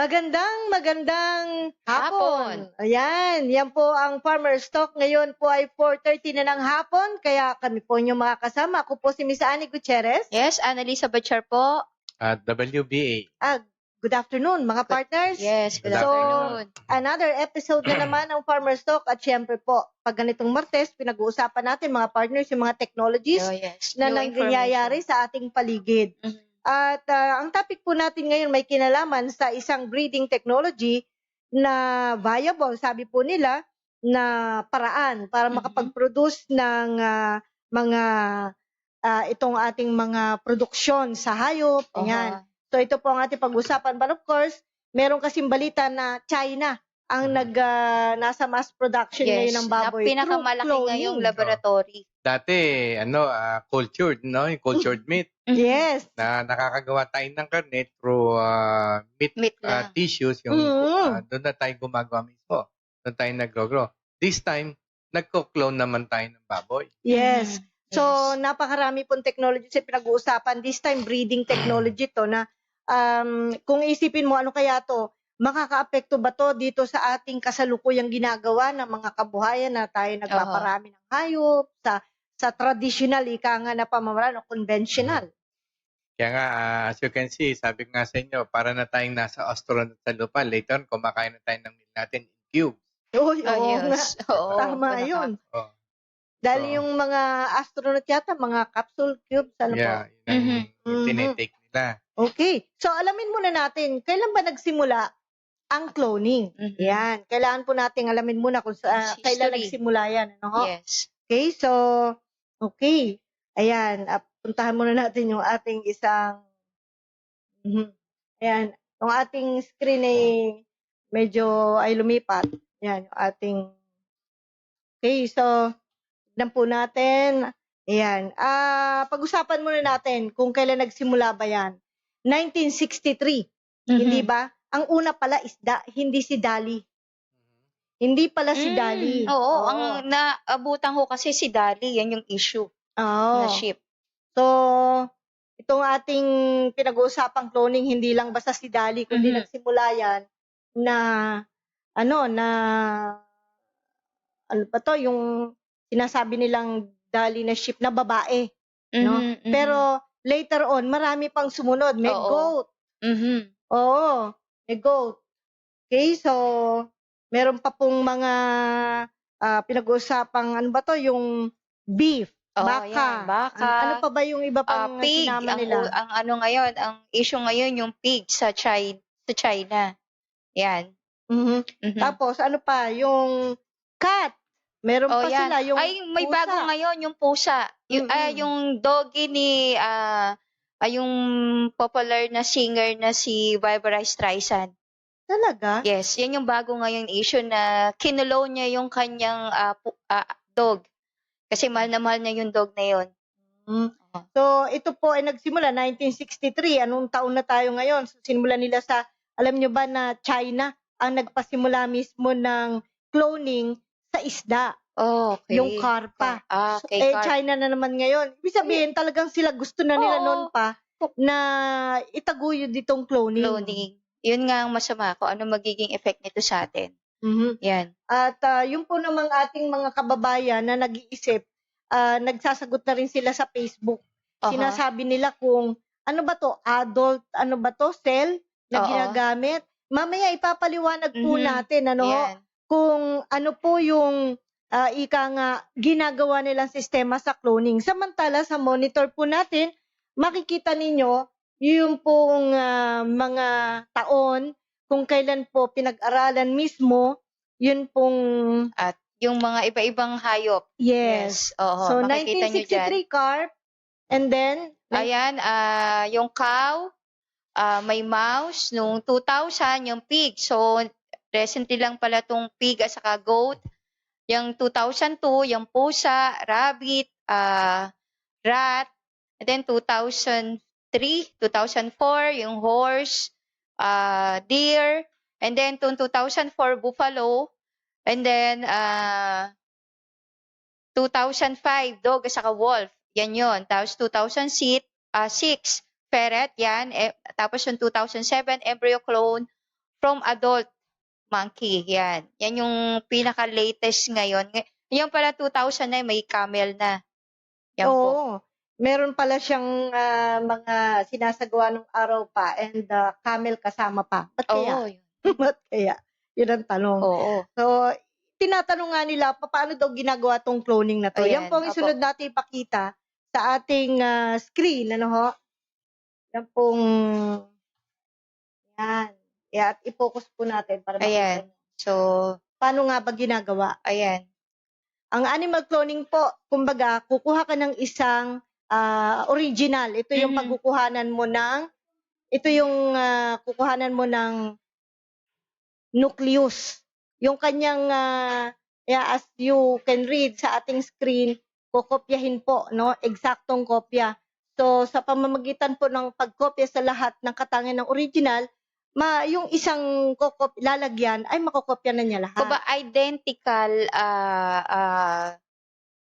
Magandang hapon. Hapon. Ayan, yan po ang Farmer's Talk. Ngayon po ay 4:30 na ng hapon, kaya kami po inyong mga kasama. Ako po si Miss Annie Gutierrez. Yes, Annalisa Bachar po. At WBA. Good afternoon mga partners. Yes, good Good afternoon. Another episode na naman ng Farmer's Talk at syempre po, pag ganitong Martes, pinag-uusapan natin mga partners yung mga technologies Oh, yes. na New nangyayari information. sa ating paligid. Mhm. At ang topic po natin ngayon may kinalaman sa isang breeding technology na viable, sabi po nila, na paraan para Mhm. makapag-produce ng mga itong ating mga produksyon sa hayop. Ayan. Oho. So ito po ang ating pag-usapan. But of course, meron kasing balita na China ang nasa mass production Yes, ngayon ng baboy. na pinakamalaki through ngayong cloning. laboratory. Dati, cultured, no? Yung cultured meat. Mhm. Yes. Na nakakagawa tayo ng karne through meat Meat lang. tissues. Yung, doon na tayo gumagawa mismo. Doon tayo nag-grow. This time, nagko-clone naman tayo ng baboy. Yes. Mhm. So, Yes. napakarami pong technology sa pinag-uusapan. This time, breeding technology to na kung isipin mo, ano kaya to? Makaka-apekto ba to dito sa ating kasalukuyang ginagawa ng mga kabuhayan na tayo nagpaparami ng hayop, sa traditional, ika nga na pamamaraan o conventional? Kaya nga, as you can see, sabi ko nga sa inyo, para na tayong nasa astronaut sa lupa. Later on, kumakain na tayo ng meal natin in cubes. Uy, Oh, oo nga. yes. Oo, Tama pinaka- yun. Oh, Dahil Oo. yung mga astronaut yata, mga capsule cubes, ano po? yeah, yun ang Mhm. tinetake nila. Okay. So, alamin muna natin, kailan ba nagsimula ang cloning? Mhm. Yan. Kailangan po nating alamin muna kung History. kailan nagsimula yan. Ano? Yes. Okay, so, okay. Ayan, puntahan muna natin yung ating isang, ayan, yung ating screen ay medyo ay lumipat. Ayan, yung ating, okay, so, tignan po natin. Ayan, pag-usapan muna natin kung kailan nagsimula ba yan. 1963, hindi Mhm. ba? Ang una pala isda, hindi si Dali. Hindi pala si Dali. Oo, ang naabutan ko kasi si Dali, yan yung issue na Oo. ship. So, itong ating pinag-uusapang cloning, hindi lang basta si Dali, kundi Mhm. nagsimula yan na, ano ba to, yung sinasabi nilang Dali na ship na babae. No? Mhm, mhm. Pero, later on, marami pang sumunod. May Oo. goat. Mhm. Oo, may goat. Okay, so, meron pa pong mga pinag-uusapang, ano ba to, yung beef, Oo, baka. yan, baka. Ano pa ba yung iba pang Pig, sinama ang nila? ano ngayon, ang issue ngayon yung pig sa China. Yan. Mhm. Mhm. Tapos, ano pa, yung cat. Meron Oh, pa yan. sila, yung Ay, may pusa. bago ngayon yung pusa. Yung doggy ni yung popular na singer na si Barbra Streisand. Talaga? Yes, yan yung bago ngayon issue na kinulo niya yung kanyang dog. Kasi mahal na yung dog na yun. Mm. So, ito po ay nagsimula 1963. Anong taon na tayo ngayon? So, sinimula nila sa, alam nyo ba na China ang nagpasimula mismo ng cloning sa isda, Oh, okay. yung karpa. Okay, China na naman ngayon. Ibig sabihin, talagang sila gusto na nila noon pa na itaguyod itong cloning. cloning. Yun nga ang masama kung ano magiging effect nito sa atin. Mhm. Yan. At yung po namang ating mga kababayan na nag-iisip, nagsasagot na rin sila sa Facebook. Aha. Sinasabi nila kung ano ba to, adult, ano ba to, cell na Oo. ginagamit. Mamaya ipapaliwanag po Mhm. natin Yan. kung ano po yung ika nga ginagawa nilang sistema sa cloning. Samantala sa monitor po natin, makikita ninyo yung pong mga taon kung kailan po pinag-aralan mismo yun pong At yung mga iba-ibang hayop. yes. Oo, So makikita nyo dyan. 1963 carp, and then Ayan, yung cow, may mouse, nung 2000, yung pig. So, recently lang pala tong pig at saka goat. Yung 2002, yung pusa, rabbit, rat. And then 2003, 2004, yung horse, deer. And then 2004, buffalo. And then 2005, dog at saka wolf. Yan yun. Tapos 2006, ferret. Yan. Tapos yung 2007, embryo clone from adult monkey. Yan. Yan yung pinaka-latest ngayon. Yung pala 2000 na may camel na. Yan po. Oo. Meron pala siyang mga sinasagawa ng araw pa and camel kasama pa. Ba't kaya? Oo. Ba't kaya? Yun ang tanong. Oo. So, tinatanong nga nila, paano daw ginagawa tong cloning na to? Yan Ayan, po ang opo. isunod natin ipakita sa ating screen. Ano ho? Yan pong, yan. At i-focus po natin para makita Ayan. niyo. So, Paano nga ba ginagawa? ayan. Ang animal cloning po, kumbaga, kukuha ka ng isang original. Ito yung pagkukuhanan mo ng, ito yung kukuhanan mo ng nucleus. Yung kanyang, as you can read sa ating screen, kokopyahin po, no? Eksaktong kopya. So, sa pamamagitan po ng pagkopya sa lahat ng katangian ng original, yung isang lalagyan ay makokopya na niya lahat. Kuba identical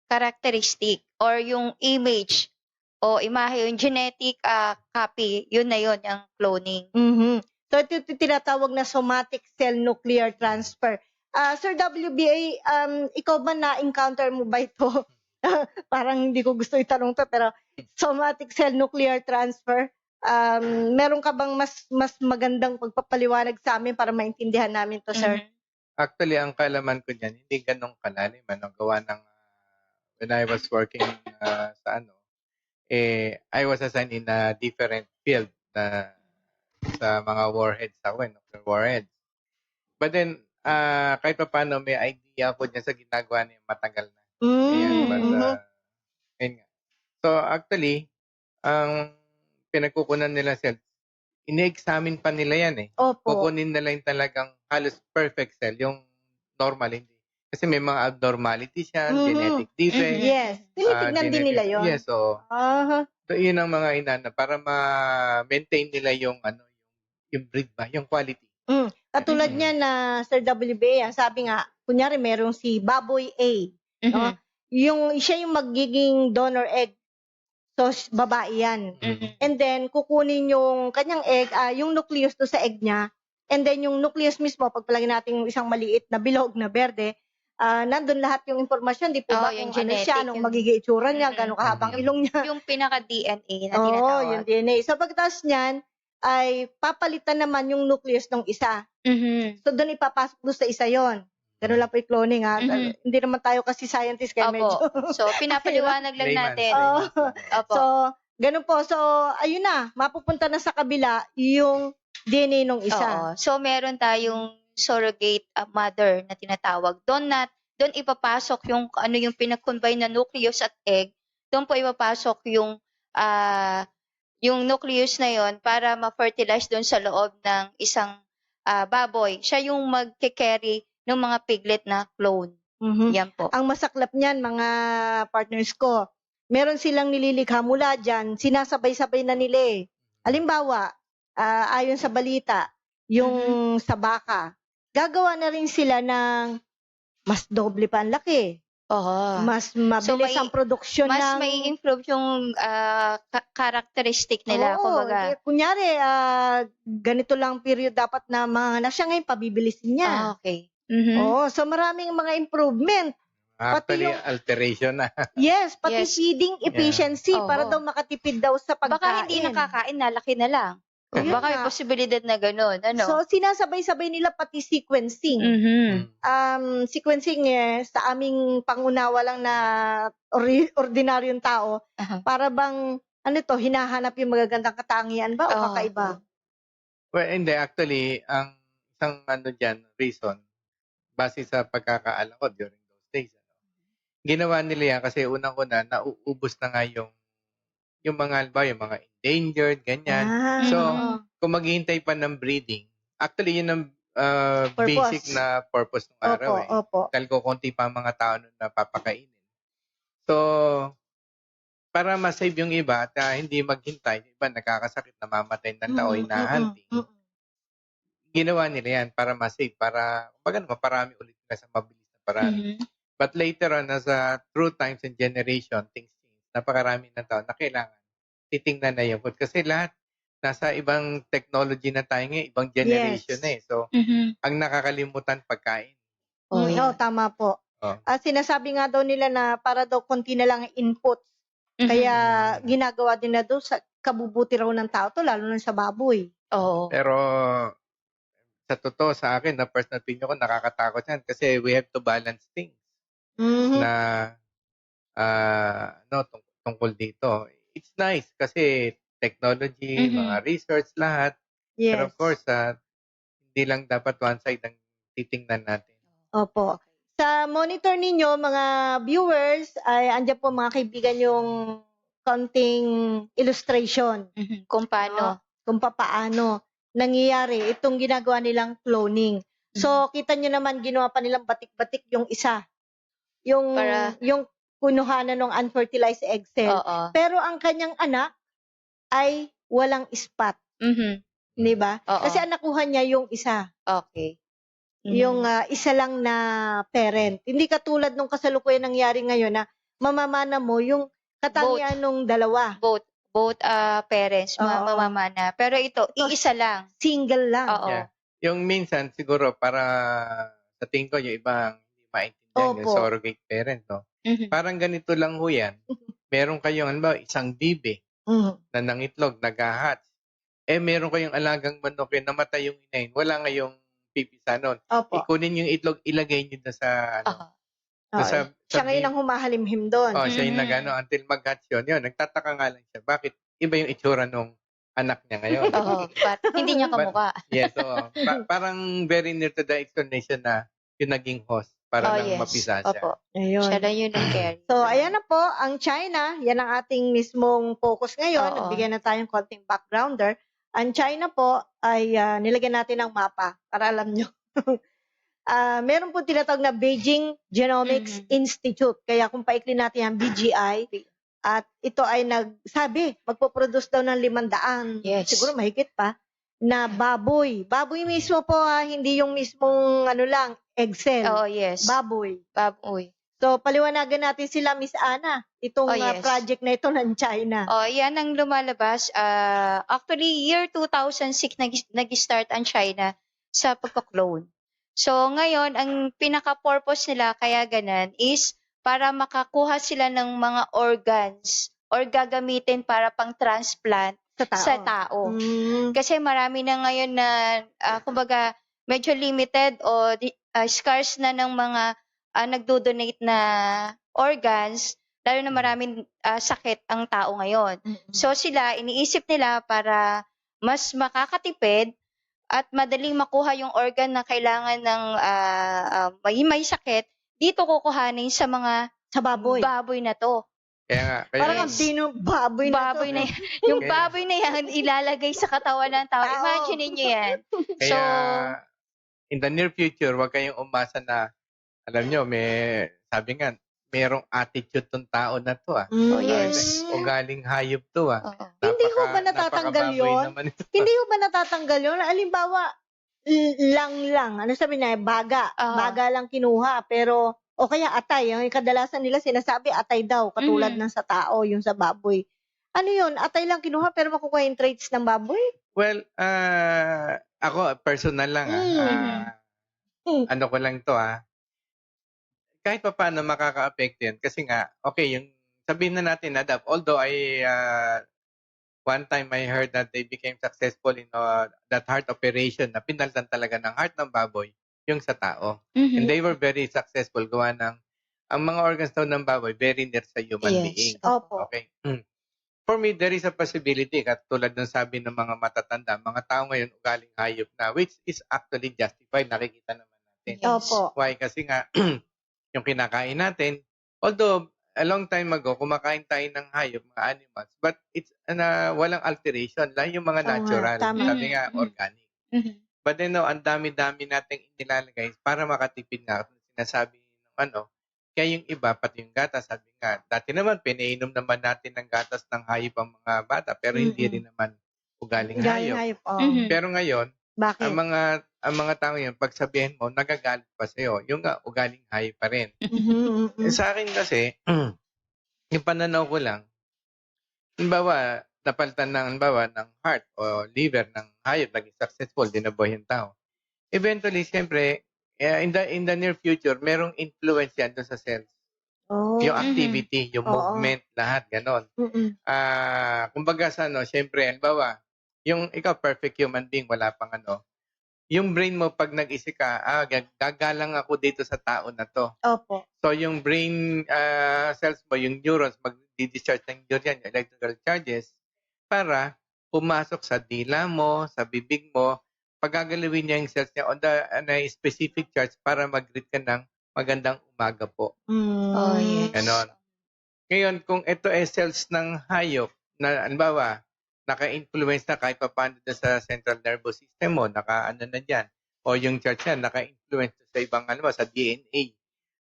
characteristic or yung image o imahe, yung genetic copy, yun na yun, yung cloning. Mhm. So, ito tinatawag na somatic cell nuclear transfer. Sir WBA, ikaw ba na-encounter mo ba ito? Parang hindi ko gusto itanong to, pero somatic cell nuclear transfer, meron ka bang mas magandang pagpapaliwanag sa amin para maintindihan namin to, sir? Actually, ang kaalaman ko niyan, hindi ganong kalalim. Gawa ng, when I was working I was assigned in a different field sa mga warheads ako, nuclear warheads. But then, kahit pa paano, may idea ako dyan sa ginagawa niya matagal na. Ayan, but, ayun nga. So, actually, ang pinagkukunan nila cells, ini-examine pa nila yan eh. Opo. Kukunin nila yung talagang halos perfect cell, yung normal, hindi. Kasi may mga abnormalities yan, genetic defect. Yes. Tinitignan din nila yon. Yes, so, so yun ang mga inana para ma-maintain nila yung yung breed ba, yung quality. Katulad niya na Sir WBA, ang sabi nga, kunyari merong si Baboy A, no? Siya yung magiging donor egg. So, babae yan. And then, kukunin yung kanyang egg, yung nucleus to sa egg niya. And then, yung nucleus mismo, pagpalagay natin yung isang maliit na bilog na berde, nandun lahat yung informasyon, di po ba yung kung ano genetic, siya, anong magiging itsura niya, gano'ng kahabang ilong niya. Yung pinaka-DNA na Oo, tinatawag. yung DNA. So, pagkatapos niyan, ay papalitan naman yung nucleus ng isa. So, doon ipapasok doon sa isa yon. Ganun lang po yung cloning, ha? Hindi naman tayo kasi scientist, kaya medyo... So, pinapaliwanag lang natin. So, ganun po. So, ayun na, mapupunta na sa kabila yung DNA ng isa. Oo. So, meron tayong surrogate mother na tinatawag. Doon ipapasok yung ano yung pinag-combine na nucleus at egg. Doon po ipapasok yung nucleus na yon para ma-fertilize doon sa loob ng isang baboy. Siya yung magke-carry ng mga piglet na clone. Yan po. Ang masaklap niyan, mga partners ko, meron silang nililikha mula dyan, sinasabay-sabay na nila eh. Halimbawa, ayon sa balita, yung sa baka, gagawa na rin sila ng mas doble pa ang laki. Mas mabilis ang produksyon mas may improve yung characteristic nila. Kumbaga. Kunyari, ganito lang period dapat na mga siya ngayon, pabibilisin niya. Okay. So maraming mga improvement. Actually, alteration na. Yes, pati feeding efficiency para daw makatipid daw sa pagkain. Baka hindi nakakain, nalaki na lang. Baka may posibilidad na gano'n. So, sinasabay-sabay nila pati sequencing. Sequencing sa aming pangunawa lang na ordinaryong tao, para bang, hinahanap yung magagandang katangian ba o kakaiba? Well, hindi. Actually, ang isang reason, base sa pagkakaalam ko during those days, ginawa nila yan kasi unang-una, nauubos na nga yung mga endangered, ganyan. So, kung maghihintay pa ng breeding, actually yun ang basic na purpose ng araw. Dahil kukunti pa ang mga tao na papakainin. So, para ma-save yung iba at hindi maghintay, iba nakakasakit, namamatay ng laoy na hunting. Ginawa nila yan para ma-save, para maparami ulit na sa mabilis na parami. But later on, as through times and generation, things change. Napakarami ng tao na kailangan titingnan na yung food. Kasi lahat nasa ibang technology na tayo ngayon, ibang generation Yes. na eh. So, ang nakakalimutan pagkain. Oh, Oo, yeah. tama po. Oh. Sinasabi nga daw nila na para daw konti na lang ang input. Kaya ginagawa din na daw sa kabubuti raw ng tao to, lalo na sa baboy. Oo. Pero sa totoo sa akin, na personal opinion ko, nakakatakot yan kasi we have to balance things Mhm. na tungkol dito. It's nice kasi technology, mga research, lahat. Pero Yes. of course, hindi lang dapat one side ang titingnan natin. Opo. Sa monitor ninyo, mga viewers, ay andyan po mga kaibigan yung konting illustration. Kung paano. Kung paano nangyayari itong ginagawa nilang cloning. So, kita nyo naman, ginawa pa nilang batik-batik yung isa. Yung kunuhanan ng unfertilized egg cell. Oo. Pero ang kanyang anak ay walang spot. Di ba? Oo. Kasi ang nakuha niya yung isa. Okay. Yung isa lang na parent. Hindi katulad nung kasalukuyan nangyari ngayon na mamamana mo yung katangian nung dalawa. Both parents, Oo. mamamana. Pero ito, iisa lang. Single lang. Oo. Yeah. Yung minsan, siguro, para sa tingin ko, yung ibang hindi maintindihan, yung Opo. surrogate parent, no? Parang ganito lang ho yan. Meron kayong, isang bibe na nangitlog, nag-hatch. Meron kayong alagang manok yun, namatay yung inahin. Wala ngayong pipisa nun. Opo. Ikunin yung itlog, ilagay nyo na sa, Siya ngayon ang humahalimhim doon. siya yung until mag-hatch yun. Nagtataka nga lang siya. Bakit iba yung itsura nung anak niya ngayon? Hindi niya kamukha. Yes, oo. Parang very near to the explanation na yung naging host para lang mapisa siya. Opo. Ayun. Siya lang yun ang carry. So, ayan na po, ang China, yan ang ating mismong focus ngayon. Oo. Nagbigay na tayong konting backgrounder. Ang China po ay nilagyan natin ng mapa para alam nyo. Meron po tinatawag na Beijing Genomics Institute. Kaya kung paikli natin yan, BGI. At ito ay nagsabi, magpo-produce daw ng 500. Yes. Siguro mahigit pa. Na baboy. Baboy mismo po, hindi yung mismong egg cell. Oo, yes. Baboy. Baboy. So, paliwanagan natin sila, Miss Ana, itong yes. project na ito ng China. Yan ang lumalabas. Actually, year 2006 nag-start ang China sa pagko-clone. So, ngayon, ang pinaka-purpose nila kaya ganan is para makakuha sila ng mga organs or gagamitin para pang-transplant sa tao. Kasi marami na ngayon na, kumbaga, medyo limited o scarce na ng mga nagdo-donate na organs, lalo na maraming sakit ang tao ngayon. So sila, iniisip nila para mas makakatipid at madaling makuha yung organ na kailangan ng may sakit, dito kukuhanin sa mga baboy na to. Kaya Parang ang baboy na to. Na yan. Yung baboy na yan, ilalagay sa katawan ng tao. Imagine niyo yan. Kaya, in the near future, wag kayong umasa na, alam nyo, sabi nga, merong attitude tong tao na to. Yes. Ugaling hayop to. Hindi ho ba natatanggal yun? Hindi ho ba natatanggal yun? Alimbawa, lang. Ano sabi na, baga. Baga lang kinuha. Pero, o kaya atay. Yung kadalasan nila sinasabi, atay daw. Katulad ng sa tao, yung sa baboy. Ano yun? Atay lang kinuha pero makukuha yung traits ng baboy? Well, ako, personal lang. Ano ko lang to kahit pa paano makaka-affect yan. Kasi nga, okay, yung sabihin na natin, although one time I heard that they became successful in that heart operation na pinaltan talaga ng heart ng baboy yung sa tao. And they were very successful. Gawa ng, ang mga organs daw ng baboy, very near sa human being. Opo. Okay. For me, there is a possibility, katulad ng sabi ng mga matatanda, mga tao ngayon ugaling hayop na, which is actually justified. Nakikita naman natin. Opo. Why? Kasi nga, yung kinakain natin, although a long time ago, kumakain tayo ng hayop, mga animals, but it's walang alteration lang, yung mga natural. Sabi nga, organic. But then, ang dami-dami nating inilalagay para makatipid nga. Sinasabi ng kaya yung iba, pati yung gatas, sabi nga, dati naman, pinainom naman natin ng gatas ng hayop ang mga bata, pero hindi rin naman ugaling hayop. Pero ngayon, bakit? Ang mga tao yun, pag sabihin mo, nagagalit pa sa'yo, yung ugaling hayop pa rin. Sa akin kasi, yung pananaw ko lang, halimbawa, napalitan ng halimbawa ng heart o liver ng hayop, naging successful, dinabuhay yung tao. Eventually, siyempre, in the near future, merong influence yan doon sa cells. Oh. Yung activity, yung Oo. movement, lahat, ganon. Mm-mm. Kumbaga sa siyempre, halimbawa, yung ikaw, perfect human being, wala pang yung brain mo pag nag-isip ka, gagalang ako dito sa tao na to. Opo. So yung brain cells mo, yung neurons, mag-discharge ng yan, yung electrical charges, para pumasok sa dila mo, sa bibig mo, pagagalawin niya yung cells niya on a specific charge para mag-greet ka ng magandang umaga po. Oh, yes. Ganon. Ngayon, kung ito ay cells ng hayop, na halimbawa, naka-influence na kahit paano sa central nervous system mo, naka-ano na dyan, o yung charge yan, naka-influence sa ibang sa DNA,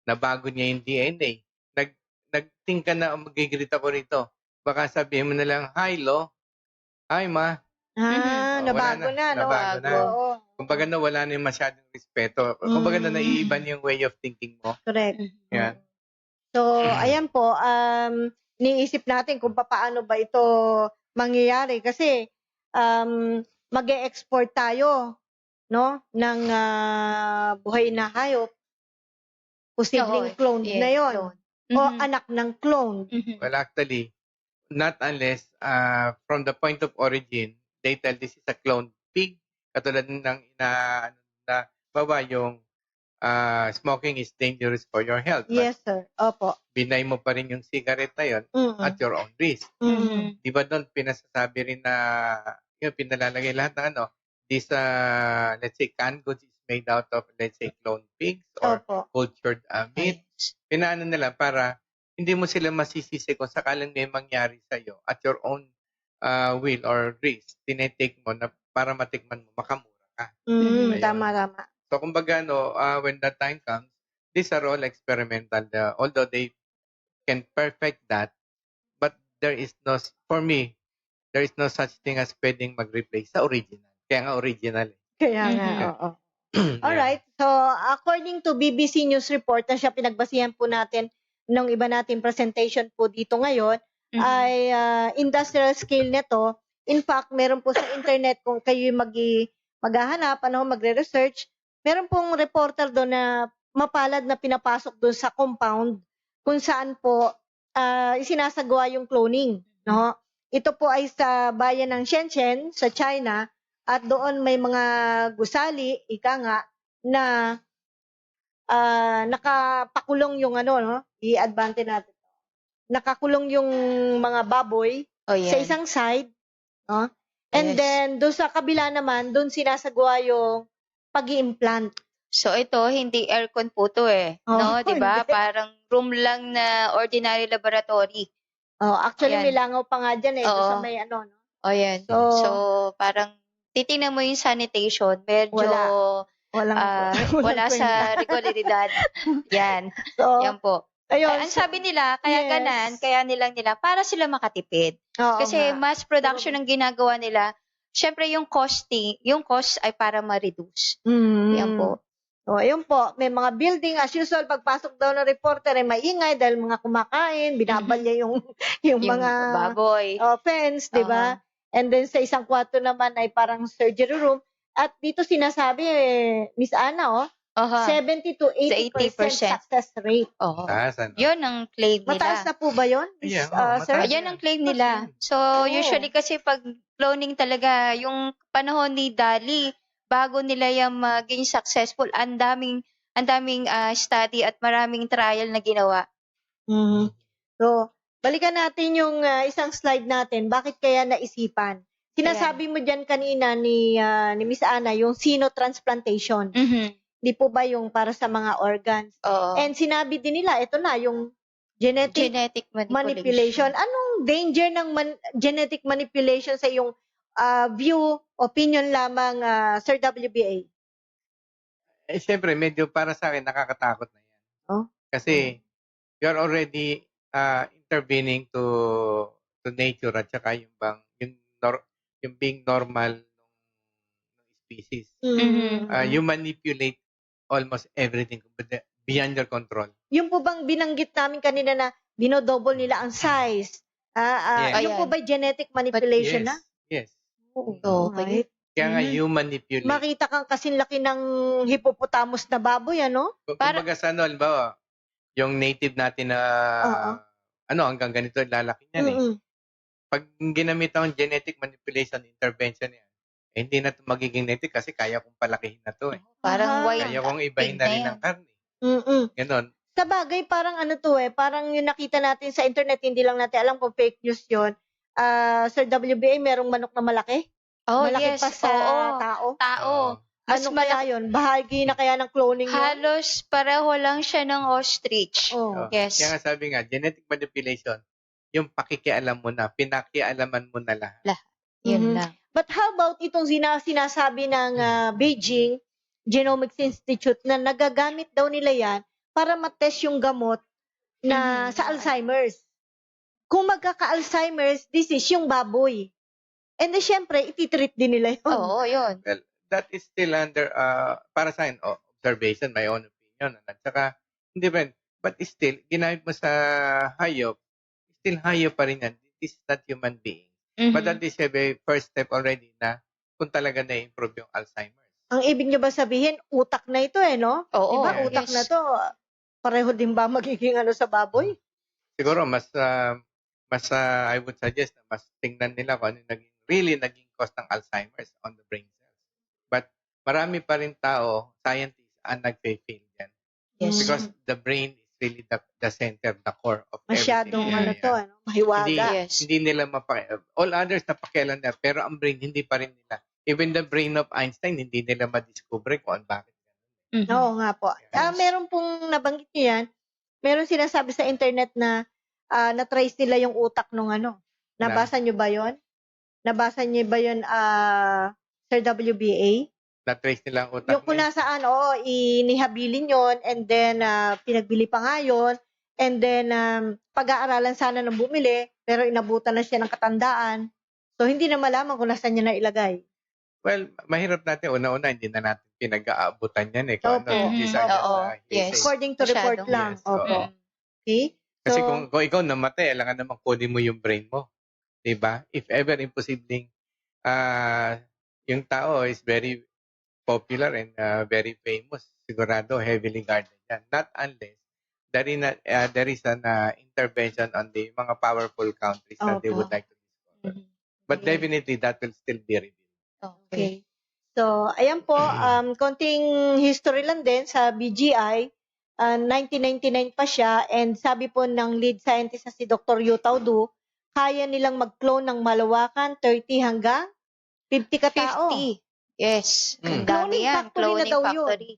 na bago niya yung DNA. Nag-think ka na, mag-greet ako rito. Baka sabihin mo na lang, hi, Lo. Hi, Ma. Nabago na, no? Nabago na. Oo. Kumbaga na wala na yung masyadong respeto. Kumbaga na naiiban yung way of thinking mo. Correct. Yan. So, ayan po, niisip natin kung paano ba ito mangyayari kasi mag-e-export tayo, no, ng buhay na hayop. Posibleng Oo, cloned yes, na yon. clone. O anak ng clone. Well, actually, not unless from the point of origin, they tell this is a cloned pig. Katulad ng baba yung smoking is dangerous for your health. Yes, sir. Opo. Binay mo pa rin yung cigarette na yun at your own risk. Di ba doon pinasasabi rin na yun, pinalalagay lahat ng this, let's say, canned goods is made out of, let's say, cloned pigs or Opo. cultured meat. Pinaano nila para hindi mo sila masisisi kung sakaling may mangyari sa'yo at your own will or risk, tinetake mo na para matikman mo, makamura ka. Ayun. Tama. So, kumbaga, when that time comes, these are all experimental. Although they can perfect that, but there is no, for me, there is no such thing as pwedeng mag-replace sa original. Kaya nga original. Kaya nga, oo. Alright. So, according to BBC News report na siya pinagbasihan po natin nung iba nating presentation po dito ngayon, ay industrial scale nito. In fact, meron po sa internet kung kayo maghahanap, magre-research, meron pong reporter doon na mapalad na pinapasok doon sa compound kung saan po isinasagawa yung cloning. No? Ito po ay sa bayan ng Shenzhen, sa China, at doon may mga gusali, ika nga, na nakapakulong yung i-advance natin. Nakakulong yung mga baboy sa isang side, no? And then doon sa kabila naman, doon sinasagawa yung pag-i-implant. So ito, hindi aircon po to no? Diba? Hindi. Parang room lang na ordinary laboratory. Actually, Ayan. may langaw pa nga dyan doon sa may no? Ayan. So, So, parang titingnan mo yung sanitation, medyo wala sa regularidad. Yan. So, Yan po. ayun. Ang sabi nila, kaya ganan, kaya nilang nila, para sila makatipid. Kasi mass production ang ginagawa nila. Syempre yung cost ay para ma-reduce. Yan po. So, ayun po, may mga building, as usual, pagpasok daw ng reporter ay maingay dahil mga kumakain, binabalya yung mga baboy. Fence, di ba? And then sa isang kwarto naman ay parang surgery room. At dito sinasabi, Miss Ana, 70 to 80% success rate. Yun ang claim nila. Mataas na po ba yun, sir? Yan ang claim nila. So, usually kasi pag cloning talaga, yung panahon ni Dali, bago nila yung maging successful, ang daming study at maraming trial na ginawa. So, balikan natin yung isang slide natin. Bakit kaya naisipan? Sinasabi mo dyan kanina ni Miss Ana, yung xenotransplantation. Di po ba yung para sa mga organs? And sinabi din nila, ito na, yung genetic manipulation. Anong danger ng genetic manipulation sa iyong view, opinion lamang, Sir WBA? Siyempre, medyo para sa akin, nakakatakot na yan. Kasi, you're already intervening to nature at saka yung being normal ng species. You manipulate almost everything beyond your control. Yung po bang binanggit namin kanina na dinodouble nila ang size, Yung po Ayan. ba genetic manipulation na? Yes. Oo. Okay. Alright. Kaya nga, Mhm. you manipulate. Makita kang kasing laki ng hippopotamus na baboy, ano? Kumbaga sa ano, halimbawa, yung native natin na, Oo. hanggang ganito lalaki niyan eh. Mm-mm. Pag ginamit ang genetic manipulation intervention yan, hindi na ito magiging native kasi kaya kong palakihin na to eh. Parang Aha. white Kaya kong ibahin pig na na rin yan. ng karne. Mm-mm. Ganon. Sa bagay, parang ano to eh, parang yung nakita natin sa internet, hindi lang natin alam kung fake news yun. Sir WBA, merong manok na malaki? Oh, Malaki yes. pa sa Oo. tao? Tao. Oo. Mas Ano malaki. kaya yun? Bahagi na kaya ng cloning yun? Halos pareho lang siya ng ostrich. Oh. Yes. Kaya nga sabi nga, genetic manipulation, yung pakikialam mo na, pinakialaman mo na lahat. Yun Mhm. lang. But how about itong sinasabi ng Beijing Genomics Institute na nagagamit daw nila yan para matest yung gamot na Mhm. sa Alzheimer's. Kung magkaka-Alzheimer's disease yung baboy. And then, syempre, ititreat din nila yun. Oo, yun. Well, that is still under, para sa akin, observation, my own opinion. At saka, hindi pa rin. But still, ginamit mo sa hayop, still hayop pa rin yan. This is not human being. But Mhm. that is a first step already na kung talaga na-improve yung Alzheimer's. Ang ibig nyo ba sabihin, utak na ito eh, no? Oo, Diba, yes. utak na to, pareho din ba magiging ano sa baboy? Siguro, mas I would suggest na mas tingnan nila kung ano yung really naging cause ng Alzheimer's on the brain cells. But marami pa rin tao, scientists, ang nagfe-fail yan. Yes. Because the brain is really the center, the core of Masyadong everything. ano to, ano, mahiwaga. Yes. Hindi nila all others na pakialam na, pero ang brain hindi pa rin nila. Even the brain of Einstein, hindi nila madiscover kung bakit. Mhm. Oo nga po. Yes. Meron pong nabanggit niyo yan, meron sinasabi sa internet na na-trace nila yung utak nung ano. Nabasa niyo ba yon? Nabasa niyo ba yon, Sir WBA? Na-trace nila ang utak Yung kung nasaan, inihabilin yon, and then pinagbili pa nga yun, and then pag-aaralan sana ng bumili, pero inabutan na siya ng katandaan. So, hindi na malaman kung nasaan niya nailagay. Well, mahirap natin. Una-una, hindi na natin pinag-aabutan yan eh. Kung Opo. ano, these are just, Oo. hearsay. Yes. According to report Masyadong. lang. Yes, oo. Opo. Okay? Kasi So, kung ikaw namatay, alangan naman kunin mo yung brain mo. Diba? If ever imposibleng yung tao is very popular and very famous, sigurado heavily guarded yan. Not unless there is an intervention on the mga powerful countries that they Opo. would like to discover. Mhm. But Okay. definitely that will still be revealed. Okay. Okay. So, ayan po, konting history lang din sa BGI. 1999 pa siya, and sabi po ng lead scientist na si Dr. Yu Taudu, kaya nilang mag-clone ng malawakan 30 hanggang 50 katao. 50. Yes. Ang dami Cloning yan. factory na Cloning daw yun. factory.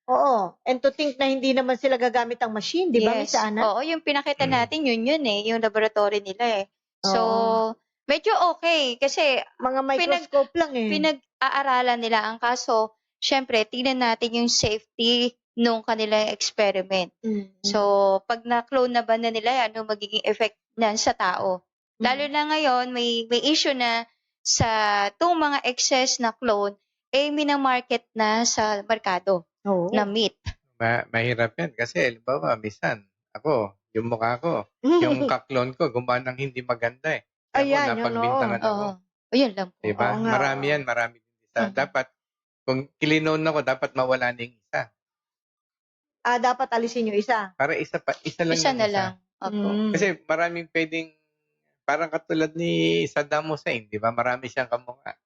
Oo. And to think na hindi naman sila gagamit ang machine, di ba, Yes. Miss Ana? Oo, yung pinakita natin, yun eh. Yung laboratory nila eh. So, Oo. medyo okay. Kasi Mga microscope lang eh. pinag-aaralan nila ang kaso. Syempre, tingnan natin yung safety nung kanilang experiment. So, pag na-clone na ba na nila, ano magiging effect na sa tao? Lalo na ngayon, may issue na sa itong mga excess na clone, minamarket na sa merkado Oo. na meat. Mahirap yan kasi, halimbawa, minsan, ako, yung mukha ko, yung kaklon ko, gumawa ng hindi maganda eh. Ayan, yun, napagbintangan ako. Oo. Ayun lang po. Diba? Oo nga, Marami yan, marami din isa. Mhm. Dapat, kung kilinon ako, dapat mawala na yung isa. Dapat alisin yung isa. Para isa lang Isa yung na lang. Opo. Kasi maraming pwedeng, parang katulad ni Saddam Hussein, di ba? Marami siyang kamukha.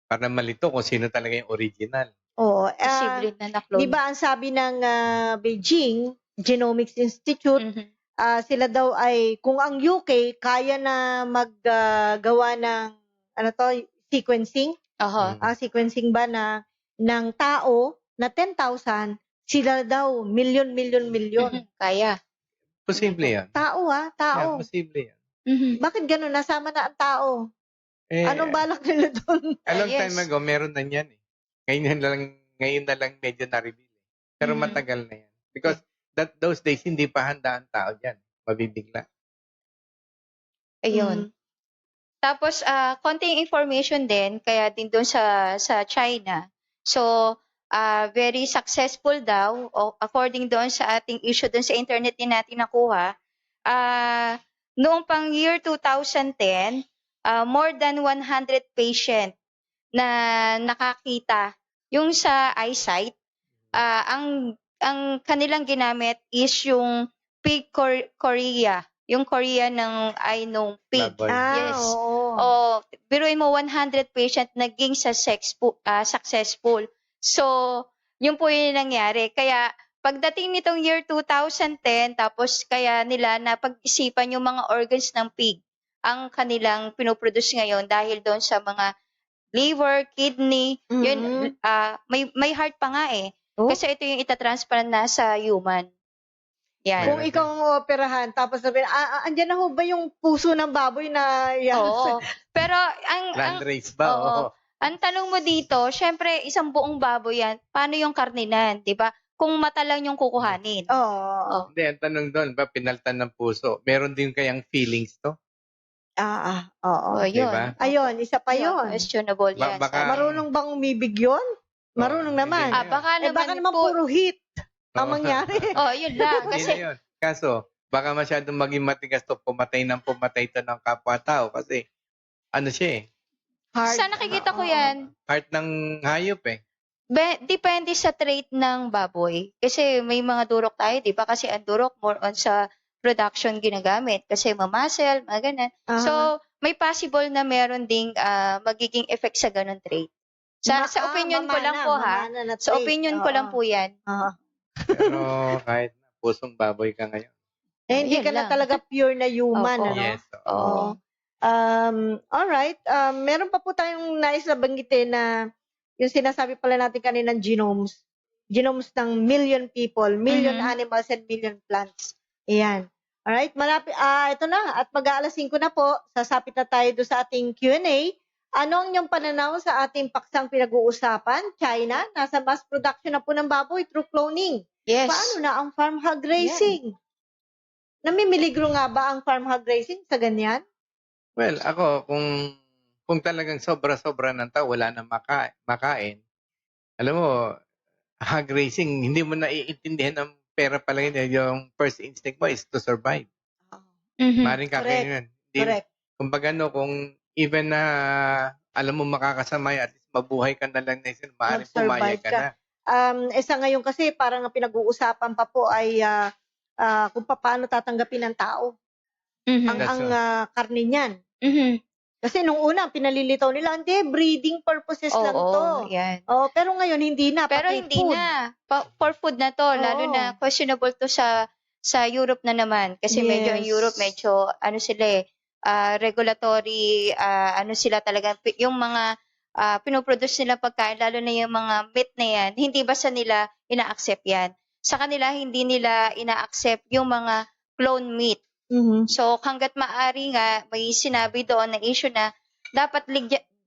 Para malito kung sino talaga yung original. Oo. Posible na na-clone. Di ba ang sabi ng Beijing Genomics Institute, Mhm. sila daw ay, kung ang UK kaya na maggawa ng, sequencing, Aha. sequencing ba ng tao na 10,000, sila daw, milyon. Mhm. Kaya. Posible yan. Tao Yeah, tao. posible yan. Mhm. Bakit ganun? Nasama na ang tao. Anong balak nila doon? A long Yes. time ago, meron na yan eh. Ngayon na lang medyo na-reveal eh. Pero Mhm. matagal na yan. Because those days, hindi pa handa ang tao dyan. Mabibigla. Ayun. Tapos, konting information din, kaya din doon sa China. So, very successful daw, according doon sa ating issue doon sa internet din natin nakuha, noong pang year 2010, more than 100 patient na nakakita. Yung sa eyesight, ang kanilang ginamit is yung pig Korea. Yung Korea ng eye ng pig. Baboy. Yes. Oo. Oh, biruin mo 100 patient naging successful. So, yun po yung nangyari. Kaya pagdating nitong year 2010, tapos kaya nila na pag-isipan yung mga organs ng pig ang kanilang pinoproduce ngayon dahil doon sa mga liver, kidney, yun, may heart pa nga eh. Oh? Kasi ito yung itatransplant na sa human. Yan. Kung ikaw ang operahan, tapos sabihin, andyan na ho ba yung puso ng baboy na yan? Oo. Pero ang Landrace ba? oo. Oo. Ang tanong mo dito, syempre isang buong baboy yan. Paano yung karninan, 'di ba? Kung mata lang yung kukuhanin. Oo. Hindi, ang tanong doon, ba pinaltan ng puso? Meron din kayang feelings to? Oo. Oh, yun. Diba? Ayun, isa pa Yun, yun. questionable yan. baka- Marunong bang umibig yun? Marunong Oo, naman. hindi na baka Eh baka naman po, puro hit ang Oo. mangyari. yun lang. Hindi Kasi, na yun. Kaso, baka masyadong maging matigas to, pumatay to ng kapwa-tao kasi ano siya eh, Hard. sa nakikita ko Oo. yan, heart ng hayop eh. depende sa trait ng baboy. Kasi may mga durok tayo, di ba? Kasi ang durok more on sa production ginagamit. Kasi mamuscle, mga ganun. Ah. So, may possible na meron ding magiging effect sa ganun trait. Sa opinion ko lang po ha. Sa opinion ko lang po yan. Pero kahit na pusong baboy ka ngayon. Hindi Yun ka na lang. talaga pure na human, Opo. ano? Yes. Oo. Alright. Meron pa po tayong nais na banggitin na yung sinasabi pala natin kaninang genomes. Genomes ng million people, million Mhm. animals, and million plants. Ayan. Alright. Malapit. Ito na. At mag-aalas 5 na po. Sasapit na tayo doon sa ating Q&A. Ano ang inyong pananaw sa ating paksang pinag-uusapan? China, nasa mass production na po ng baboy through cloning. Yes. Paano na ang farm hog racing? Namimiligro nga ba ang farm hog racing sa ganyan? Well, ako, kung talagang sobra-sobra ng tao, wala na makain, alam mo, hog racing, hindi mo naiintindihan ang pera pala yun. Yung first instinct mo is to survive. Mhm. Maring kakainin yun. Correct. Kumbaga kung even na alam mo makakasama yun, at least mabuhay ka na lang na isin, maaaring Mag-survive pumayag ka ka. na. Sa ngayon kasi parang ang pinag-uusapan pa po ay kung paano tatanggapin ng tao Mhm. ang karne niyan. Mhm. Kasi nung una, pinalilitaw nila, hindi, breeding purposes lang to. Yan. Pero ngayon, hindi na. Pero pati hindi food. na. For food na to. Lalo Oo. na questionable to sa Europe na naman. Kasi medyo ang Yes. Europe, medyo sila regulatory, sila talaga, yung mga pinoproduce nila pagkain, lalo na yung mga meat na yan, hindi basta nila ina-accept yan. Sa kanila, hindi nila ina-accept yung mga clone meat. Mhm. So, hanggat maaari nga, may sinabi doon na issue na dapat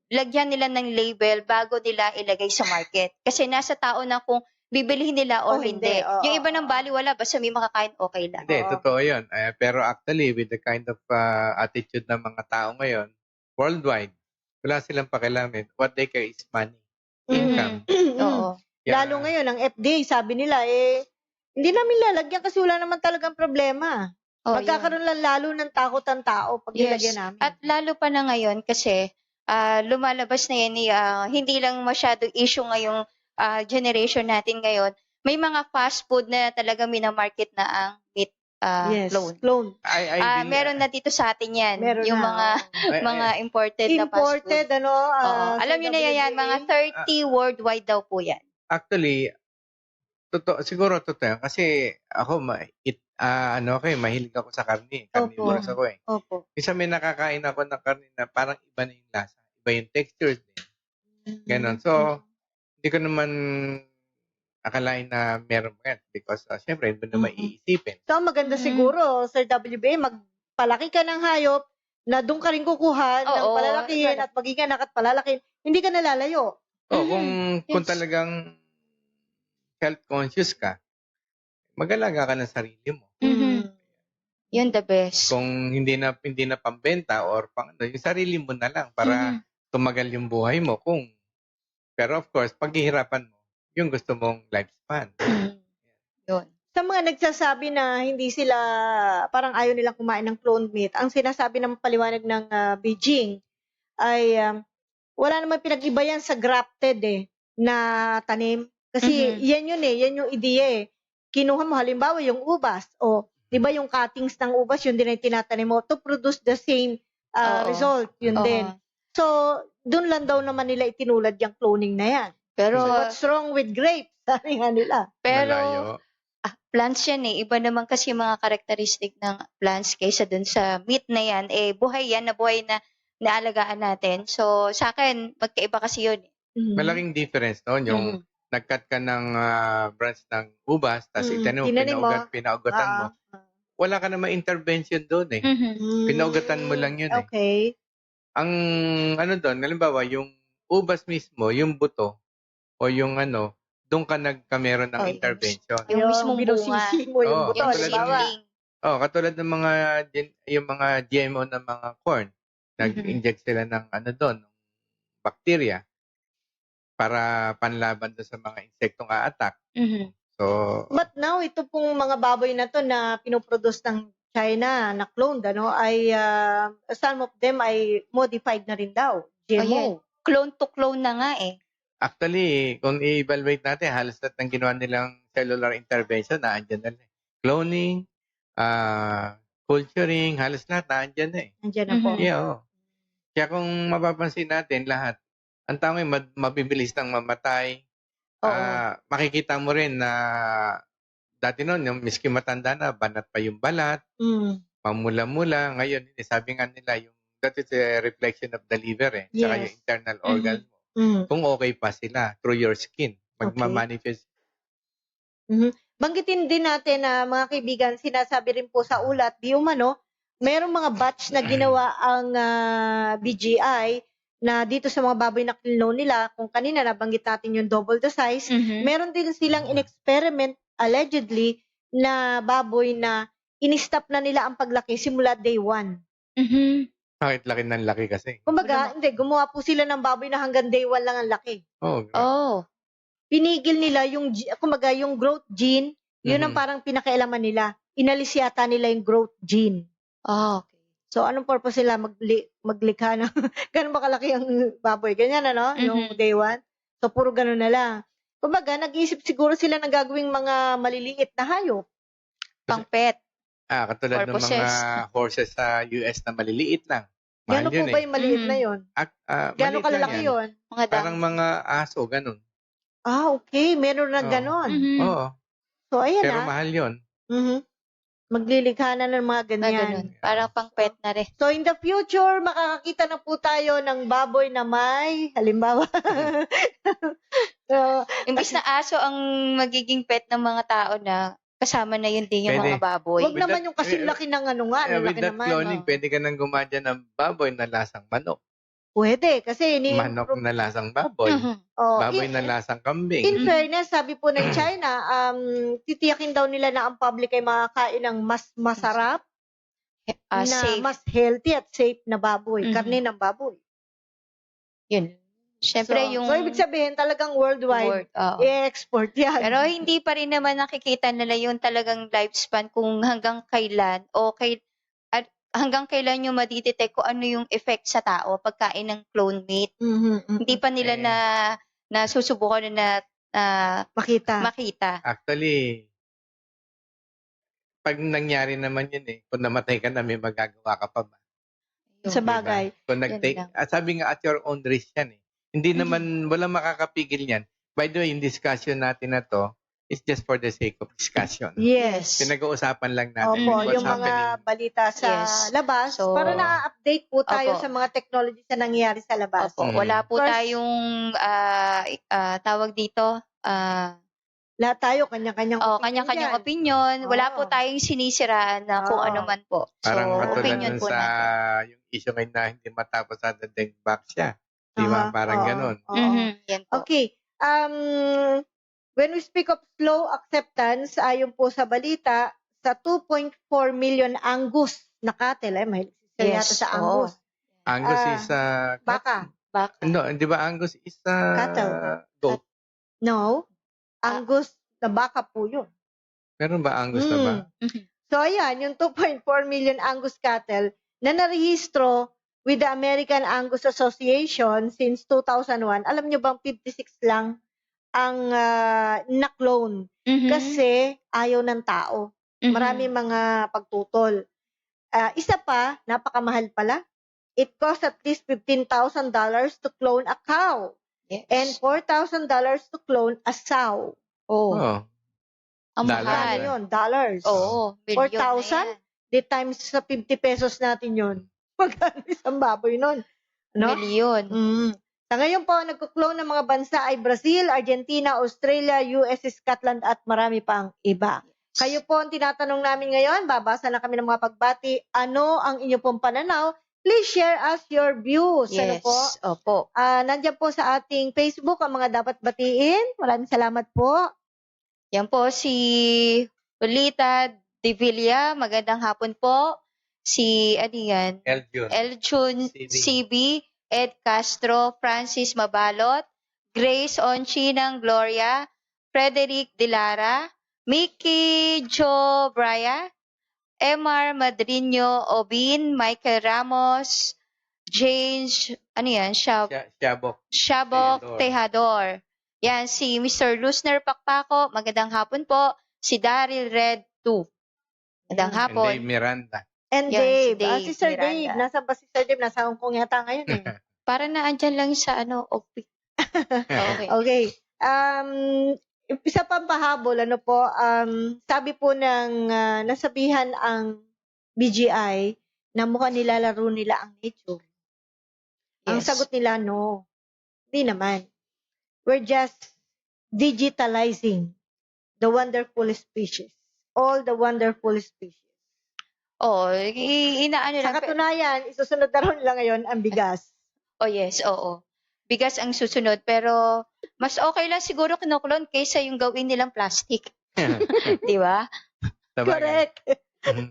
lagyan nila ng label bago nila ilagay sa market. Kasi nasa tao na kung bibilihin nila O or hindi. hindi. Oo, Yung iba oo, ng baliwala, basta may makakain, okay lang. Hindi, Oo. totoo yun. Pero actually, with the kind of attitude ng mga tao ngayon, worldwide, wala silang pakialaman. What they care is money, income. Oo. Kaya- Lalo ngayon, ang FDA, sabi nila, hindi namin lalagyan kasi wala naman talagang problema. Oh, Magkakaroon lang lalo ng takot ang tao pag Yes. nilagyan namin. At lalo pa na ngayon kasi lumalabas na yan, hindi lang masyado issue ngayong generation natin ngayon. May mga fast food na talaga minamarket na ang meat yes, clone. clone. Meron na dito sa atin yan. Meron yung na, mga Ay, mga imported na fast imported, food. Oo. sa Alam niyo na yan, WBA. mga 30 worldwide daw po yan. Actually, siguro totoo yan. Kasi ako, mahilig ako sa karne. Carnivorous ako eh. Opo. Minsan may nakakain ako ng karne na parang iba na yung lasa. Iba yung texture din. Ganon. So, hindi ko naman akalain na meron pa yan. Because, syempre, hindi mo na maiisipin. So, ang maganda siguro, Sir WBA, magpalaki ka ng hayop na doon ka rin kukuha ng Oo. palalakihin at magiging anak at palalakihin. Hindi ka nalalayo. Kung Yes. talagang health conscious ka, mag-alaga ka ng sarili mo. Mhm. Yun the best. Kung hindi na pambenta or yung sarili mo na lang para tumagal yung buhay mo. Pero of course, paghihirapan mo yung gusto mong lifespan. Yun. Sa mga nagsasabi na hindi sila, parang ayaw nilang kumain ng cloned meat. Ang sinasabi ng paliwanag ng Beijing ay wala namang pinag-iba yan sa grafted na tanim. Kasi yan yun yan yung ideya Kinuha mo halimbawa yung ubas o 'di ba yung cuttings ng ubas yun din ay tinatanim mo to produce the same Oo. result, yun Oo. din. So, doon lang daw naman nila itinulad yung cloning na yan. Pero, So, what's wrong with grapes? Sabi nga nila. pero, Malayo. plants yan Iba naman kasi yung mga karakteristik ng plants kaysa dun sa meat na yan. Buhay yan na buhay na naalagaan natin. So, sa akin, magkaiba kasi yun. Malaking difference noon yung nag-cut ka ng branch ng ubas, tapos itanim mo, Tinanim mo. pinaugatan mo. Wala ka naman intervention doon Pinaugatan mo lang yun Okay. Ang ano doon, halimbawa, yung ubas mismo, yung buto, o yung doon ka nagkameron ng Oh, intervention. Yung mismong binusisi mo yung Oo, buto, Yung katulad halimbawa. seedling. Katulad ng yung mga GMO na mga corn, nag-inject sila ng doon, ng bacteria, para panlaban doon sa mga insektong a-attack. So, But now, ito pong mga baboy na to na pinoproduce ng China na cloned, ay some of them ay modified na rin daw. Ayan. GMO. Clone to clone na nga actually, kung i-evaluate natin, halos lahat ng ginawa nilang cellular intervention, naandyan na rin. Cloning, culturing, halos lahat naandyan na Nandiyan na po. Yeah, oo. Kaya kung mapapansin natin lahat, ang tao ngayon mabibilis ng mamatay. Makikita mo rin na dati noon, yung miski matanda na, banat pa yung balat, mamula-mula. Ngayon, sabi nga nila, that is a reflection of the liver saka yung internal organs mo. Kung okay pa sila through your skin, magmamanifest. Banggitin din natin na mga kaibigan, sinasabi rin po sa ulat, di umano, merong mga batch na ginawa ang BGI na dito sa mga baboy na clone nila, kung kanina nabanggit natin yung double the size, meron din silang in-experiment allegedly na baboy na in-stop na nila ang paglaki simula day 1. Bakit laki ng laki kasi? Kumbaga, hindi, gumawa po sila ng baboy na hanggang day 1 lang ang laki. Pinigil nila kumbaga yung growth gene, yun ang parang pinakailaman nila. Inalis yata nila yung growth gene. Okay. So, anong purpose nila maglikha ng ganun ba kalaki ang baboy? Ganyan, yung day 1. So, puro ganun na lang. Kumbaga, nag-iisip siguro sila ng gagawing mga maliliit na hayop. Pang-pet. Katulad ng mga horses sa US na maliliit lang. Gano'n po ba yung maliit na yun? Gano'n kalalaki yun? Mga Parang mga aso, ganun. Okay. Meron na gano'n. Oo. So, ayan Pero mahal yun. Maglilikha na ng mga ganyan. Parang pang-pet na rin. So, in the future, makakakita na po tayo ng baboy na may, halimbawa. Imbis na aso ang magiging pet ng mga tao na kasama na yun din yung Pwede. mga baboy. Wag naman yung kasing laki ng with laki that naman. cloning, pwede ka nang gumadya ng baboy na lasang manok. Pwede, kasi Manok na lasang baboy. Baboy na lasang kambing. In fairness, sabi po ng China, titiyakin daw nila na ang public ay makakain ng mas masarap, na Safe. mas healthy at safe na baboy, karne ng baboy. Yun. Siyempre, So, ibig sabihin talagang worldwide, i-export yan. Pero hindi pa rin naman nakikita nila yung talagang lifespan kung hanggang kailan hanggang kailan yung madidetect kung ano yung effect sa tao pagkain ng clone meat. Hindi pa nila na susubukan na makita. Actually, pag nangyari naman yun kung namatay ka na, may magagawa ka pa ba? Sa bagay. Diba? Kung sabi nga at your own risk yan Hindi naman, walang makakapigil yan. By the way, yung discussion natin na to, is just for the sake of discussion. Yes. Pinag-uusapan lang natin Opo, what's yung mga happening. balita sa labas, So, para na-update po tayo sa mga technologies na nangyayari sa labas. Wala po tayong tawag dito, lahat tayo, kanya-kanyang kanya-kanyang opinion. Wala po tayong sinisiraan na kung ano man po. So, Parang katulad opinion dun po sa natin. yung issue ngayon na hindi matapos sa dating back siya. Di ba? Parang ganun. Yan po. Okay. When we speak of slow acceptance, ayon po sa balita, sa 2.4 million Angus na cattle, may yata sa Angus. Angus is Baka. No, di ba Angus is Cattle. goat? No. Angus na baka po yun. Meron ba Angus na ba? So, ayan, yung 2.4 million Angus cattle na narehistro with the American Angus Association since 2001. Alam nyo bang 56 lang ang na-clone? Kasi ayaw ng tao. Marami mga pagtutol. Isa pa, napakamahal pala. It costs at least $15,000 to clone a cow Yes. and $4,000 to clone a sow. Oh, Oh. ang Dollar mahal. Ano yun? Dollars. Oo, milyon na 4,000? yan. Di times sa 50 pesos natin yun. Magkano isang baboy nun? No? Milyon. Sa ngayon po, nagkuklone ng mga bansa ay Brazil, Argentina, Australia, US, Scotland at marami pang iba. Kayo po ang tinatanong namin ngayon, babasa na kami ng mga pagbati. Ano ang inyo pong pananaw? Please share us your views. Ano Yes. po? Opo. Nandiyan po sa ating Facebook ang mga dapat batiin. Maraming salamat po. Yan po si Lolita De Villa. Magandang hapon po. Si, ano yan? Eljon. Elchun CB, Ed Castro, Francis Mabalot, Grace Onchinang Gloria, Frederick Dilara, Mickey Jo Braya, MR Madrino Obin, Michael Ramos, James, ano yan, Shabok. Shabok Tejador. Yan, si Mr. Lusner Pakpako, magandang hapon po. Si Daryl Red 2. Magandang And hapon. Dave Miranda. And Yan, si Dave. Dave Si Sir Miranda. Dave. Nasaan ba si Sir Dave? Nasa Hong Kong yata ngayon eh. Para na andyan lang sa OP. Okay. Okay. Isa pang pahabol, ano po, sabi po ng nasabihan ang BGI na mukhang nilalaro nila ang nature. Ang Yes. sagot nila, no. Hindi naman. We're just digitalizing the wonderful species. All the wonderful species. Oh, inaano Sa lang. katunayan, isusunod na rin nila ngayon ang bigas. Oh, yes, oo. Bigas ang susunod, pero mas okay lang siguro kinukulon kaysa yung gawin nilang plastic. Di ba? Sabagay. Correct.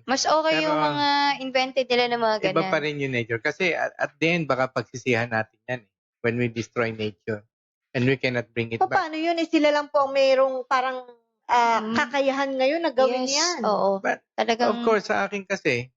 Mas okay Pero, yung mga invented nila ng mga ganyan. Iba pa rin yung nature. Kasi at the end, baka pagsisihan natin yan when we destroy nature. And we cannot bring it back. Paano yun? Sila lang po ang mayroong parang kakayahan ngayon na gawin Yes, yan. oo. But, Talagang, of course, sa akin kasi,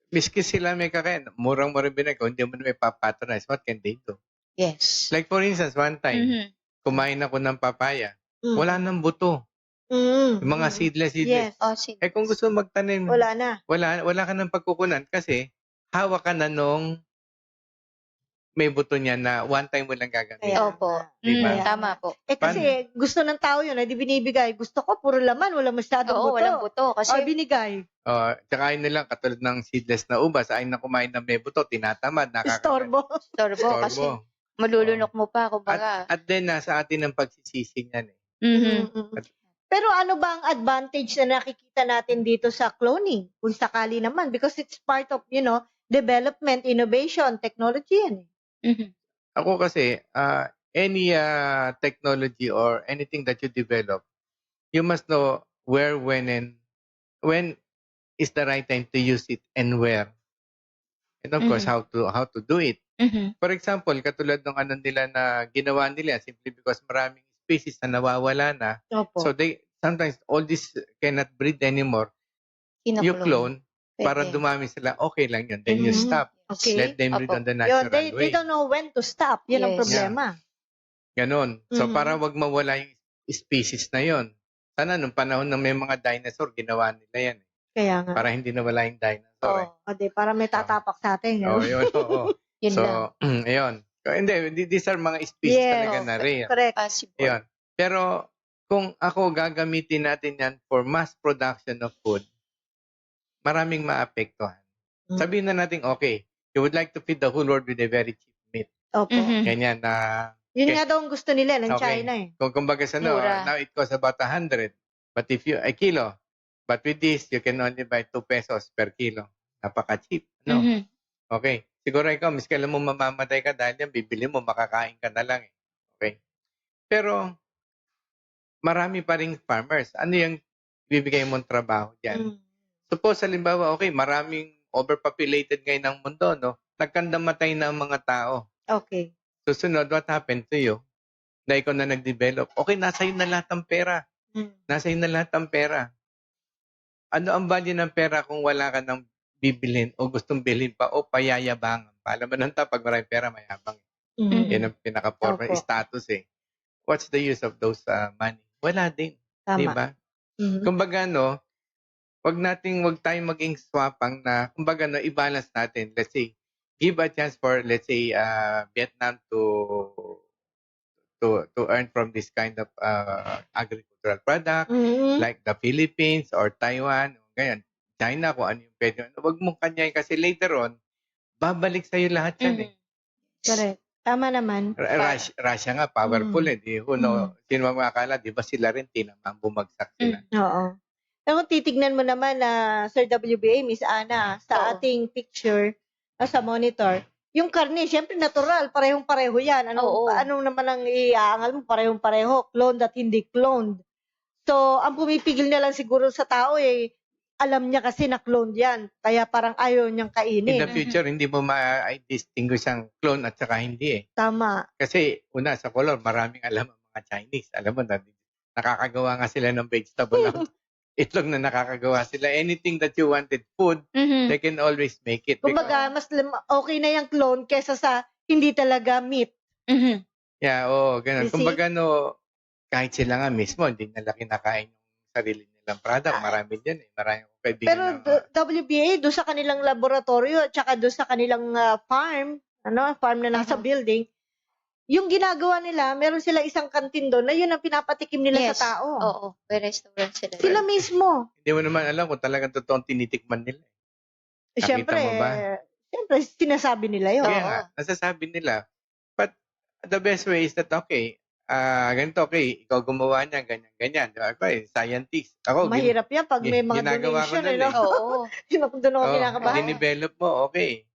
miski sila may kakayahan, murang-murang binag, hindi mo na may papatronize, what can they do? yes. Like for instance, one time, Mhm. kumain ako ng papaya, Mm. wala nang buto. Mm. Yung mga seedless. Yes. Oh, si Eh kung gusto mo magtanim, Wala na. wala ka ng pagkukunan kasi hawak ka na nung may buto niya na one time mo lang gagamitin. Kaya Opo. nga. Diba? Tama po. Kasi gusto ng tao yun, di binibigay. Gusto ko, puro laman, wala masyadong Oo, buto. walang buto. Kasi, Binigay. Tsaka yun nila, katulad ng seedless na ubas, ay na kumain ng may buto, tinatamad, Istorbo. storbo. Kasi, malulunok mo pa, kumbaga. At then, nasa atin ang pagsisisi niyan eh. Mhm. Pero ano ba ang advantage na nakikita natin dito sa cloning? Kung sakali naman, because it's part of, development, innovation, technology yan eh. Mhm. Ako kasi, any technology or anything that you develop, you must know where, when is the right time to use it and where. And of course, how to do it. Mhm. For example, katulad ng nila na ginawa nila simply because maraming species na nawawala na. Opo. So they sometimes all this cannot breed anymore. You clone para Pwede. dumami sila. Okay lang yun. Then you Mhm. stop. Okay. Let them breed Opo. on the natural They way. don't know when to stop. Yun ang Yes. problema. Ganon. So Mhm. para wag mawala yung species na yon. Sana nung panahon na may mga dinosaur, ginawa nila yan. Kaya nga. Para hindi nawala yung dinosaur. eh. Para may tatapak sa atin. Oh, yun. Oo. Yun lang. So, ayun. So, hindi, these are mga species Yes. talaga na rare. Correct. Possible. Ayun. Pero, kung ako gagamitin natin yan for mass production of food, maraming maapektuhan. Mm. Sabihin na natin, okay, you would like to feed the whole world with a very cheap meat. Opo. Mhm. Ganyan na, Yun Okay. nga daw ang gusto nila ng Okay. China eh. kung kumbaga sa Mura. now it costs about 100. But if you, a kilo, but with this, you can only buy 2 pesos per kilo. Napaka-cheap. No? Mhm. Okay. Siguro ikaw, miski alam mo mamamatay ka dahil yan, bibili mo, makakain ka na lang. Eh. Okay. Pero, marami pa ring farmers. Ano yung bibigay mong trabaho dyan? Mm. Suppose, halimbawa, okay, maraming overpopulated ngayon ng mundo, no? Nagkandamatay na ang mga tao. Okay. Susunod, what happened to you? Na ikaw na nag-develop. Okay, nasa iyo na lahat ng pera. Mm. Nasa iyo na lahat ng pera. ano ang value ng pera kung wala ka ng bibilhin o gustong bilhin pa o payayabangan pa? Alam mo ng tao, pag maraming pera, mayabang. Mhm. Yan ang pinaka-formal Opo. status eh. What's the use of those money? Wala din. Di Tama. ba? Mhm. Kumbaga, wag tayong maging swapang na, kumbaga, i-balance natin. Let's say, give a chance for, let's say, Vietnam to earn from this kind of agricultural product, Mhm. like the Philippines or Taiwan, ganyan. China, kung ano yung pwede. Huwag mong kanyayin kasi later on, babalik sa'yo lahat yan eh. Correct. Tama naman. Russia nga, powerful eh. Di, sino makakala, di ba sila rin, tinamang bumagsak sila. Oo. Pero kung titignan mo naman na Sir WBA, Miss Ana, sa Oo. ating picture, sa monitor, yung karne, syempre natural, parehong-pareho yan. Oo. Ano naman ang iaangal mo, parehong-pareho, cloned at hindi cloned. So, ang pumipigil na lang siguro sa tao alam niya kasi na cloned yan, kaya parang ayaw niyang In the kainin. future, hindi mo ma-distinguish ang clone at saka hindi eh. Tama. Kasi una sa color, maraming alam ang mga Chinese. Alam mo, nakakagawa nga sila ng vegetable ng itlog na nakakagawa sila. Anything that you wanted food, they can always make it. Kumbaga, mas okay na yung clone kesa sa hindi talaga meat. Yeah, oo, ganun. You see? Kumbaga, kahit sila nga mismo, hindi nila kinakain yung sarili nilang product. Marami din eh. Marami akong kaibigan Pero WBA, doon sa kanilang laboratorio at saka doon sa kanilang farm na nasa building, yung ginagawa nila, meron sila isang kantin doon na yun ang pinapatikim nila Yes. sa tao. Oo. May restaurant sila. Sila mismo. hindi mo naman alam kung talagang totoong tinitikman nila. Nakita Siyempre, mo ba? sinasabi nila yun. Kaya nga, nasasabi nila. But the best way is that, okay, ganito, okay, ikaw gumawa niya, ganyan. Ako scientist. Ako, Mahirap yan pag may mga ginagawa ko donation. nun eh. Oo. Doon ako kinakabahan. Dinevelop mo, okay.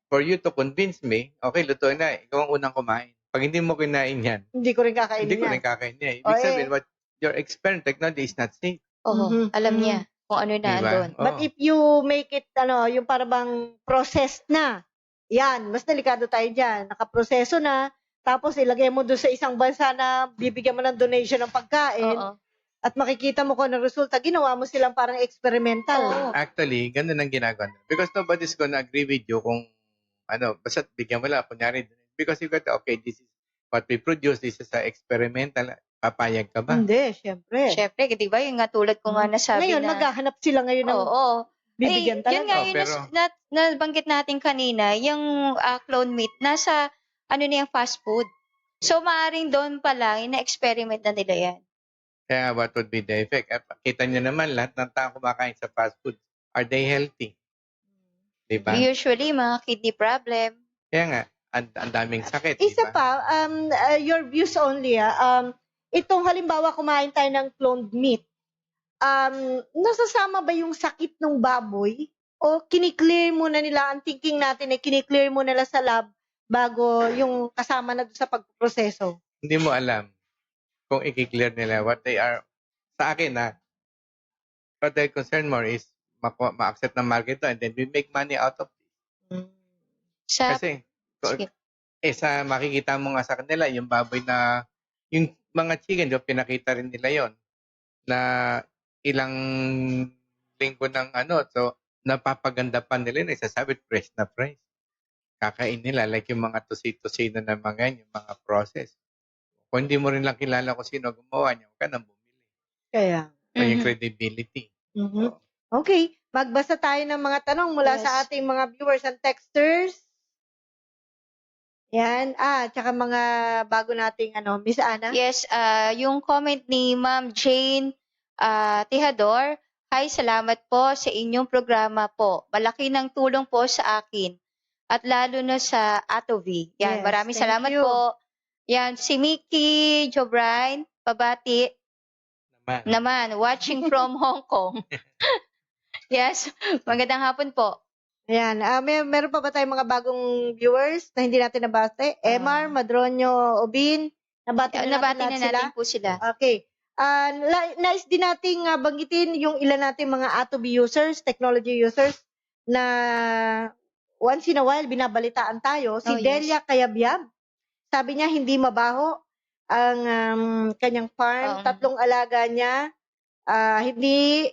For you to convince me, okay, lutuin na. Ikaw ang unang kumain. Pag hindi mo kinain yan, Hindi ko rin kakainin hindi ko yan. rin kakain niya. Ibig sabihin, what your experiment technology is not safe. Oo. Alam niya kung ano na Diba? andun. But if you make it, yung parang processed na, yan, mas delikado tayo dyan. Nakaproseso na, tapos ilagay mo doon sa isang bansa na bibigyan mo ng donation ng pagkain, Oo. at makikita mo kung ano resulta, ginawa mo silang parang experimental. Oo. Actually, ganun ang ginagawa nila. Because nobody's gonna agree with you kung basta bigyan mo lang, kunyari, because you got, okay, this is what we produce, this is experimental, papayag ka ba? Hindi, syempre. Syempre, di ba? Yung nga tulad ko nga nasabi Ngayon, na. maghahanap sila ngayon ng Oo. bibigyan Yun nga, talaga. yun pero- nabanggit natin kanina, yung clone meat, nasa, yung fast food. So, maaaring doon pa lang, ina-experiment na nila yan. Kaya what would be the effect? Kita nyo naman, lahat ng tao kumakain sa fast food, are they healthy? Diba? Usually, mga kidney problem. Kaya nga, ang daming sakit. Isa diba? pa, your views only, itong halimbawa kumain tayo ng cloned meat, nasasama ba yung sakit ng baboy? O kiniklear muna nila, ang thinking natin kiniklear muna nila sa lab bago yung kasama na doon sa pagproseso? Hindi mo alam kung i-clear nila what they are. Sa akin, what they're concerned more is ma-accept ng market to and then we make money out of it. Sa, Kasi, sige. sa makikita mo nga sa kanila, yung baboy na, yung mga chicken, pinakita rin nila yon na ilang linggo ng so napapaganda pa nila yun, isasabi fresh na fresh. Kakain nila, like yung mga tusi-tusino na mga yan, yung mga process. Kung hindi mo rin lang kilala kung sino gumawa niya, huwag ka nang bumili. Kaya. So, yung credibility. Mhm. Okay, magbasa tayo ng mga tanong mula Yes. sa ating mga viewers and texters. Yan, tsaka mga bago nating Miss Ana. Yes, yung comment ni Ma'am Jane Tihador, hi, salamat po sa inyong programa po. Malaki ng tulong po sa akin. At lalo na sa Atovi. Yan, Yes, maraming thank salamat you. po. Yan, si Mickey Jobrine, pabati naman, watching from Hong Kong. Yes, magandang hapon po. Ayan, meron pa ba tayong mga bagong viewers na hindi natin nabate? Emar, Madronio, Obin, nabati na Nabati natin na lahat sila? natin po sila. Okay. Nais din nating banggitin yung ilan nating mga Atobi users, technology users, na once in a while binabalitaan tayo. Si Oh, yes. Delia Kayabyab, sabi niya hindi mabaho ang kanyang farm. Oo. 3 alaga niya. Hindi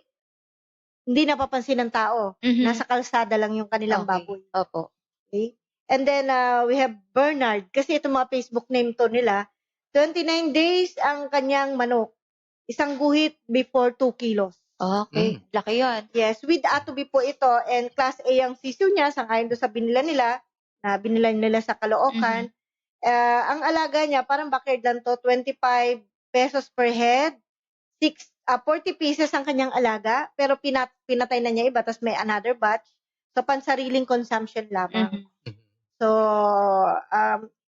hindi napapansin ng tao. Mhm. Nasa kalsada lang yung kanilang Okay. baboy. Opo. Okay? And then, we have Bernard. Kasi itong mga Facebook name to nila, 29 days ang kanyang manok. Isang guhit before 2 kilos. Okay. Laki yun. Yes, with Atobi po ito. And class A ang sisiw niya, sangayon doon sa binila nila, na binila nila sa Caloocan. Ang alaga niya, parang backyard lang to, 25 pesos per head. 40 pieces ang kanyang alaga, pero pinatay na niya iba, tapos may another batch. So, pansariling consumption lamang. Mhm. So,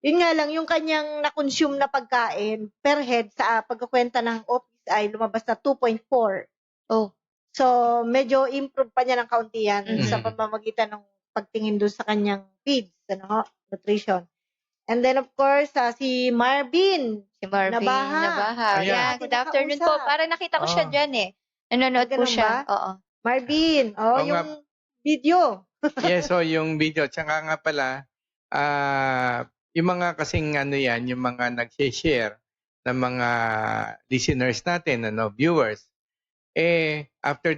yun nga lang, yung kanyang na-consume na pagkain per head sa pagkakwenta ng office ay lumabas na 2.4. Oh. So, medyo improve pa niya ng kaunti yan sa Mhm. pamamagitan ng pagtingin doon sa kanyang feeds, nutrition. And then, of course, si Marvin. Si Marvin Nabaha. Ayan. Yeah, good afternoon po. Nakausap. Parang nakita ko siya dyan eh. Nanonood po Ganun siya. ba? Oo. Marvin, Oo nga. yung video. Yes, so yung video. Tsaka nga pala, yung mga kasing yan, yung mga nag-share ng mga listeners natin, viewers, after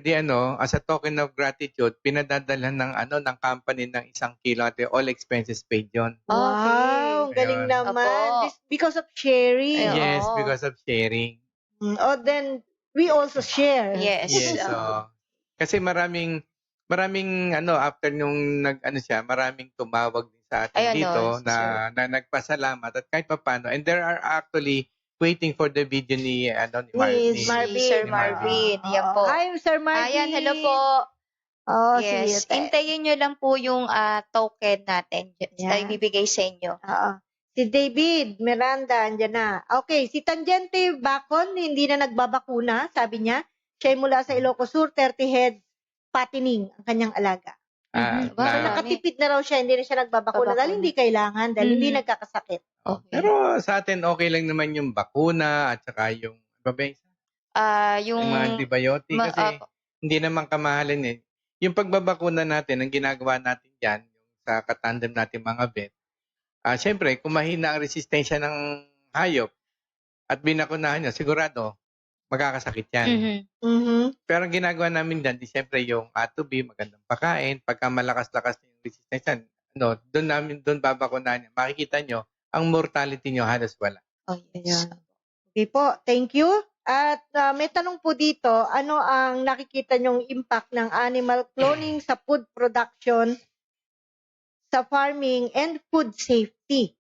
as a token of gratitude, pinadadalhan ng company ng 1 kilo at all expenses paid yun. Wow, galing Ayun. naman. Opo. Because of sharing. Ayun. Yes, Oo. because of sharing. Then, we also share. Yes. Yes, Oo. kasi maraming after nung maraming tumawag din sa atin Ayan, dito no, na nagpasalamat at kahit papaano, and there are actually waiting for the video ni Ni Marvin. Si Sir Ni Marvin. Marvin. Ayan po. Hi, Sir Marvin. Ayan, hello po. Yes. Yes. Hintayin nyo lang po yung token natin. Yeah. Na ibibigay sa inyo. Oo. Si David Miranda, andyan na. Okay, si Tangente Bacon, hindi na nagbabakuna, sabi niya. Siya ay mula sa Ilocos Sur, 30 heads, fattening ang kanyang alaga. Mhm. So, nakatipid na raw siya, hindi na siya nagbabakuna dahil hindi kailangan, dahil hindi nagkakasakit. Okay. Pero sa atin, okay lang naman yung bakuna at saka yung, yung mga antibiotic kasi hindi naman kamahalin eh. Yung pagbabakuna natin, ang ginagawa natin dyan, yung sa katandem natin mga vet, syempre, kung mahina ang resistensya ng hayop at binakunahan nyo, sigurado, magkakasakit yan. Pero ang ginagawa namin dyan, syempre yung A2B, magandang pagkain, pagka malakas-lakas yung resistensya, doon babakunahan nyo. Makikita nyo, ang mortality nyo halos wala. Oh, yes. Okay po, thank you. At may tanong po dito, ano ang nakikita nyong impact ng animal cloning sa food production, sa farming, and food safety?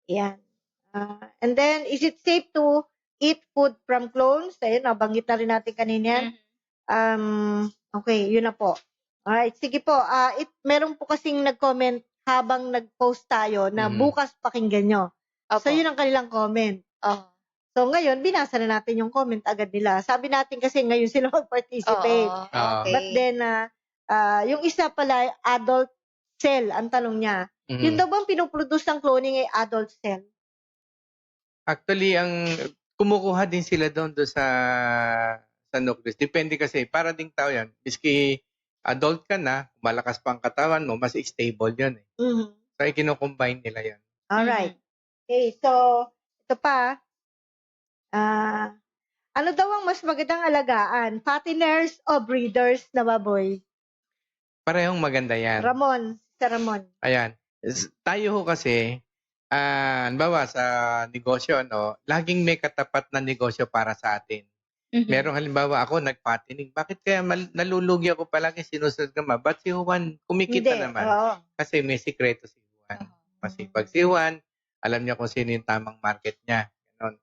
Yan. And then, is it safe to eat food from clones? Ayun, nabanggit na rin natin kanina yan. Okay, yun na po. Alright, sige po. Meron po kasing nag-comment habang nag-post tayo na bukas pakinggan nyo. Opo. So, yun ang kanilang comment. So, ngayon, binasa na natin yung comment agad nila. Sabi natin kasi ngayon sila mag-participate. Okay. But then, yung isa pala, adult cell, ang tanong niya. Yun daw bang pinuproduce ng cloning ay adult cell? Actually, ang kumukuha din sila doon sa nucleus. Depende kasi, para ding tao yan. Miski adult ka na, malakas pa ang katawan mo, mas stable yun eh. So, ikino-combine nila yan. Alright. Okay, so, ito pa. Ano daw ang mas magandang alagaan? Fatteners o breeders na baboy? Parehong maganda yan. Sir Ramon. Ayan. Tayo ho kasi, halimbawa sa negosyo, laging may katapat na negosyo para sa atin. Merong halimbawa ako, nag-fattening. Bakit kaya nalulugi ako palagi, sinusunod ka ba't si Juan kumikita Hindi. naman? Oo. Kasi may sikreto si Juan. Masipag si Juan, alam niya kung sino yung tamang market niya. Ganon.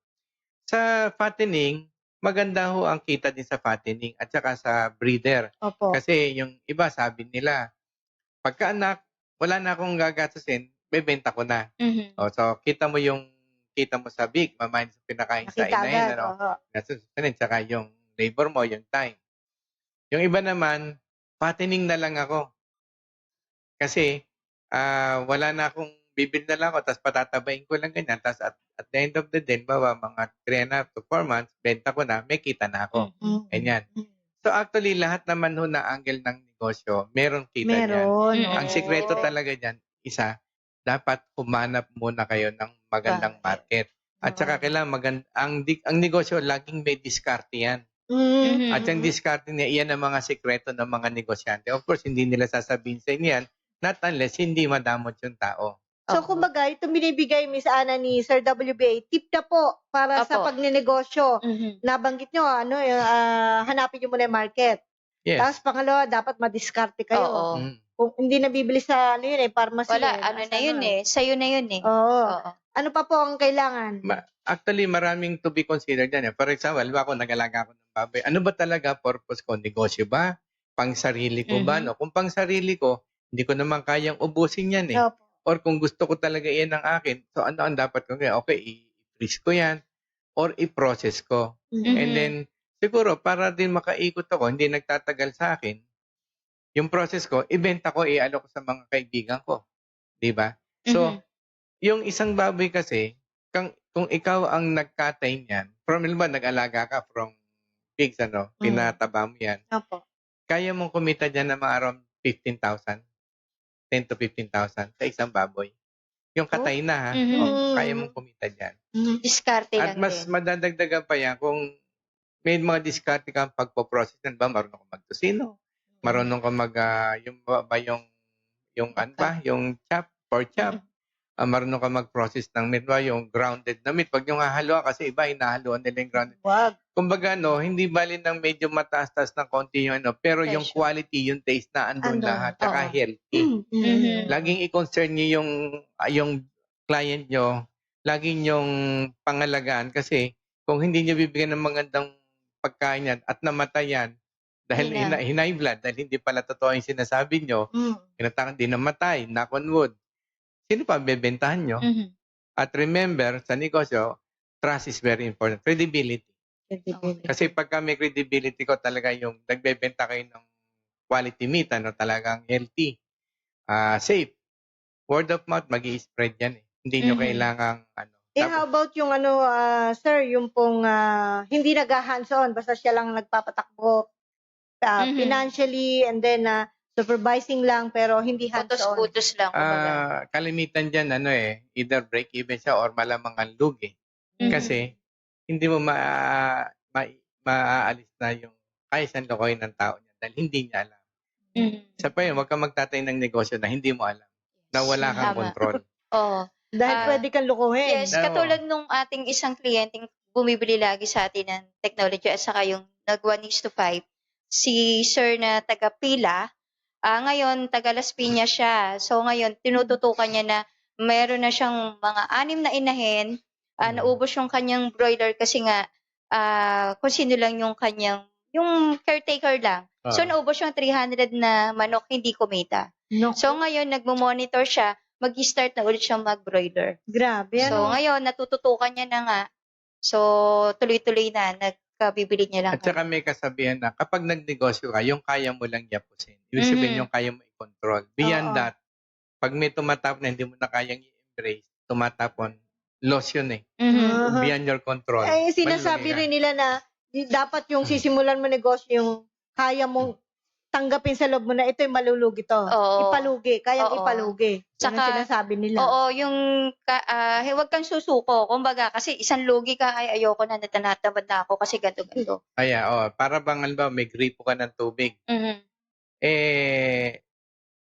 Sa fattening, maganda ho ang kita din sa fattening at saka sa breeder. Opo. Kasi yung iba sabi nila, pagka anak, wala na akong gagastusin, bebenta ko na. So, kita mo sa big, mamain sa pinakain sa Nakita inahin, agad. Oo. Gasusin, tsaka yung labor mo, yung time. Yung iba naman, fattening na lang ako. Kasi, wala na akong bibili na lang ako, tapos patatabain ko lang ganyan. Tapos at the end of the day, mga 3.5 to 4 months, benta ko na, may kita na ako. Ganyan. So actually, lahat naman ho na angle ng negosyo, meron kita niyan. Meron. Ang sikreto talaga dyan, isa, dapat humanap muna kayo ng magandang market. At saka kailangan ang negosyo, laging may diskarte yan. Mm. At yung diskarte niya, iyan ang mga sekreto ng mga negosyante. Of course, hindi nila sasabihin sa inyo yan, not unless hindi madamot yung tao. So, Oo. kumbaga, itong binibigay, Miss Ana, ni Sir WBA, tip na po para sa Opo. pagnenegosyo. Mhm. Nabanggit nyo, hanapin nyo muna yung market. Yes. Tapos, pangalawa, dapat madiskarte kayo. Oo. Mm. Kung hindi nabibili sa, pharmacy. Wala, ano na yun eh. Sa'yo na yun eh. Oo. Oo. Ano pa po ang kailangan? Actually, maraming to be considered yan. For example, ako nag-alaga ako ng baboy. Ano ba talaga purpose ko? Negosyo ba? Pang sarili ko ba? Mhm. No? Kung pang sarili ko, hindi ko naman kayang ubusin yan eh. Opo. Or kung gusto ko talaga yan ang akin, so ano ang dapat ko gawin? Okay, i-freeze ko yan or i-process ko. Mhm. And then, siguro, para din makaikot ako, hindi nagtatagal sa akin, yung process ko, ibenta ko, i-alok ko sa mga kaibigan ko. Di ba? So, Mhm. yung isang baboy kasi, kung ikaw ang nagkatay niyan, from ba nag-alaga ka from pigs, pinataba mo yan, Opo. kaya mong kumita dyan ng mga around 15,000, 10 to 15,000 sa isang baboy. Yung katay na ha, Mhm. kaya mong kumita dyan. Diskarte At lang mas din. madadagdagan pa yan kung may mga diskarte kang pagpo-process yan ba, marunong ka magtusino, marunong ka yung ano ba, yung pork chop, marunong ka mag-process ng meat ba, yung grounded na meat. Pag yung hahaluan, kasi iba, hinahaluan nila yung grounded. Wag. Kumbaga, hindi bali ng medyo mataas-taas ng konti yung pero yung Presyo. quality, yung taste na andun Andun, lahat, tsaka oo. healthy. Mhm. Laging i-concern nyo yung client nyo, laging yung pangalagaan kasi kung hindi nyo bibigyan ng magandang pagkain yan at namatay yan, dahil hinay blood, dahil hindi pala totoo yung sinasabi nyo, di namatay, knock on wood, sino pa bebentahan nyo? Mhm. At remember, sa negosyo, trust is very important. Credibility. Kasi pagka may credibility ko, talaga yung nagbebenta kayo ng quality meat, talagang healthy, safe. Word of mouth, mag-i-spread yan eh. Hindi nyo Mhm. kailangang How about yung sir, yung pong hindi nag-hands-on, basta siya lang nagpapatakbo Mhm. financially and then supervising lang pero hindi hands-on. Putos-putos lang, kumbaga. kalimitan dyan, either break even siya or malamang ang lugi. Mhm. Kasi, hindi mo maaalis na yung kaya siyang lokohin ng tao niya dahil hindi niya alam. Mhm. Isa pa yun, huwag kang magtatayo ng negosyo na hindi mo alam. Na wala kang Tama. control. Oo. Dahil pwede kang lukuhin. Yes, Oo. katulad nung ating isang kliyenteng bumibili lagi sa atin ng technology at saka yung nag 1:5, si sir na taga Pila, ngayon taga Las Piñas siya. So ngayon tinututukan niya na meron na siyang mga 6 na inahin, naubos yung kanyang broiler kasi nga kung sino lang yung caretaker lang. So naubos yung 300 na manok, hindi kumita. No. So ngayon nagmo-monitor siya, mag-start na ulit siyang mag-broiler. Grabe. So ngayon natututukan niya na nga. So tuloy-tuloy na nagkabibili niya lang At saka may kasabihan na kapag nagnegosyo ka, yung kaya mo lang yapusin. Ibig sabihin yung kaya mo i-control. Beyond Oo. that, pag may tumatap na hindi mo na kayang i-embrace, tumatapon, loss yun eh. Mhm. Beyond your control. Sinasabi rin nila na dapat yung sisimulan mo negosyo yung kaya mong tanggapin sa loob mo na ito'y malulugi to. Oo. Ipalugi. Kayang Oo. ipalugi. Yun ang Tsaka, sinasabi nila. Oo, yung huwag kang susuko. Kumbaga, kasi isang lugi ka, ay ayoko na, natanatamad na ako kasi ganto-ganto. Para bang may gripo ka ng tubig. Mhm.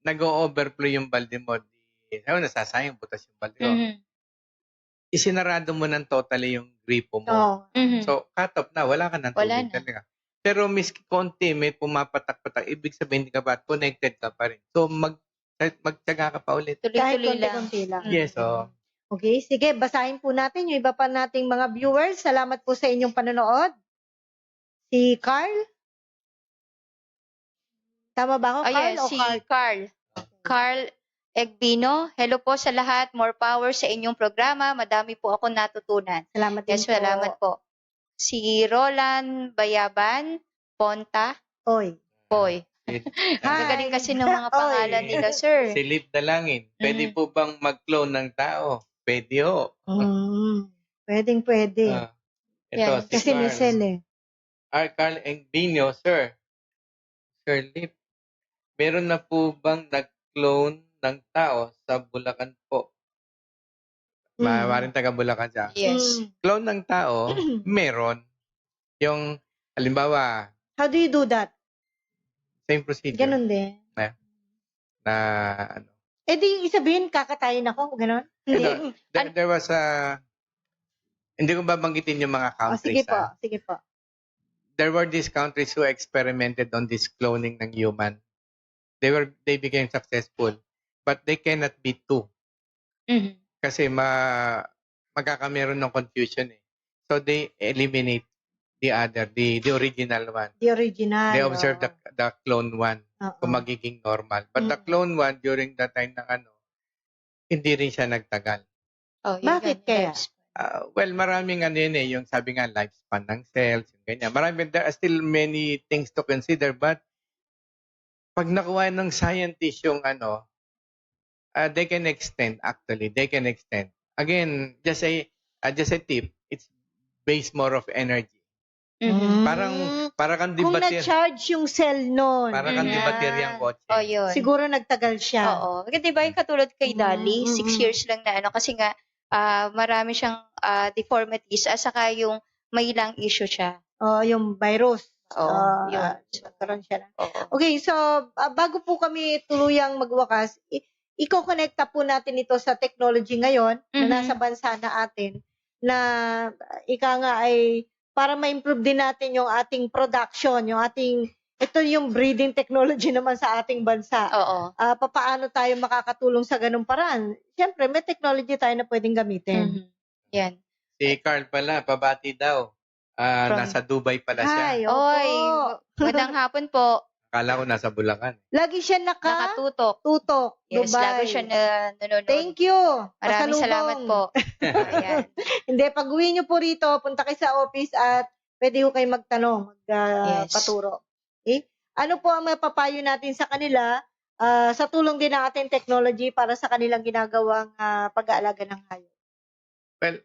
Nag-o-overflow yung balde mo. Nasasayang butas yung balde mo. Mhm. Isinarado mo ng totally yung gripo mo. Oo. Mhm. So, cut off na. Wala ka ng Wala tubig na. talaga. Pero miski konti, may pumapatak-patak. Ibig sabihin, hindi ka ba? Connected ka pa rin. So, magtyaga ka pa ulit. Kahit Tuloy-tuloy lang. konti-konti lang. Yes, Okay, sige, basahin po natin yung iba pa nating mga viewers. Salamat po sa inyong panonood. Si Carl? Tama ba ako, Carl Yes, o si Carl? Carl. Carl Egbino. Hello po sa lahat. More power sa inyong programa. Madami po ako natutunan. Salamat din Yes, po. salamat po. Si Roland Bayaban Ponta. Oy. Boy. Hi. Gagaling kasi ng mga pangalan Oy. nila, sir. Silip Dalangin. Pwede po bang mag-clone ng tao? Pwede ho. Pwedeng pwede. Ito, Yan. si Kasi ni Sel eh. Carl Egbino, sir. Sir Lip, meron na po bang nag-clone ng tao sa Bulacan po? Maaaring taga Bulacan siya. Yes. Clone ng tao, meron. Yung Halimbawa, How do you do that? same procedure Ganun din. na ano. Eh di isabihin, kakatayin ako, ganun? Hindi. There was hindi ko babanggitin yung mga Sige countries. po, sige po. There were these countries who experimented on this cloning ng human. They became successful, but they cannot be two. Mhm. Kasi magkakameron ng confusion eh. So they eliminate the other, the original one. The original. They observe the clone one kung Oo. magiging normal. But the clone one during the time ng hindi rin siya nagtagal. Oh, yun Bakit yun, kaya? yes. Well, maraming yung sabi nga lifespan ng cells, yung ganyan. There are still many things to consider, but pag nakuha ng scientist yung they can extend actually. They can extend. Again, just a tip. It's based more of energy. Mhm. Para kang Kung debater. na-charge yung cell nun, Para kang Mhm. debater yung kotse. Oh, yun. siguro nagtagal siya. Oo. Kasi diba yung katulad kay Dali, 6 Mm. years lang na kasi nga marami siyang deformities at saka yung may lang issue siya. Yung virus. Oo, yun. Nagkaroon siya. Oo. Okay, so bago po kami tuluyang magwakas, i-connecta po natin ito sa technology ngayon na Mhm. nasa bansa na atin na ika nga ay para ma-improve din natin yung ating production, ito yung breeding technology naman sa ating bansa. Oo. Papaano tayo makakatulong sa ganung paraan? Siyempre, may technology tayo na pwedeng gamitin. Mhm. Yan. Si Carl pala, pabati daw. Nasa Dubai pala siya. Hi, Oy, opo. magandang hapon po. Akala ko nasa Bulacan. Lagi siya Nakatutok. tutok. Yes, Dubai. lagi siya nanonood. Thank you. Maraming Pasalubong. salamat po. Ayan. Hindi, pag uwi nyo po rito, punta kayo sa office at pwede ko kayo magtanong, Yes. paturo. Okay? Ano po ang mapapayo natin sa kanila sa tulong din ng ating technology para sa kanilang ginagawang pag-aalaga ng hayop? Well,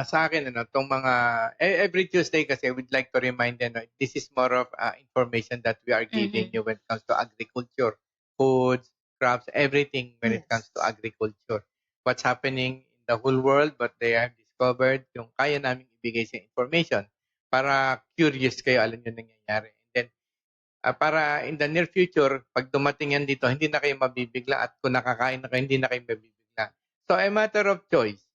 sa akin, tong mga, every Tuesday kasi, we'd like to remind them, this is more of information that we are giving you when it comes to agriculture, foods, crops, everything when it comes to agriculture. What's happening in the whole world, what they have discovered, yung kaya namin ibigay sa information para curious kayo, alam nyo nangyayari. And then, para in the near future, pag dumating yan dito, hindi na kayo mabibigla at kung nakakain na kayo, hindi na kayo mabibigla. So, a matter of choice.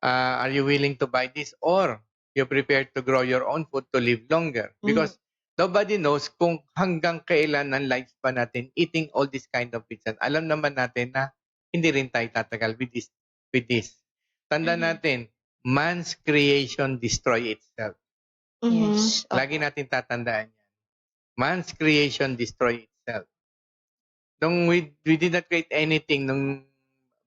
Are you willing to buy this or you're prepared to grow your own food to live longer? Because nobody knows kung hanggang kailan ang lifespan natin eating all this kind of foods. Alam naman natin na hindi rin tayo tatagal with this. Tanda natin, man's creation destroy itself. Yes. Lagi natin tatandaan yan. Man's creation destroy itself. Nung we did not create anything, nung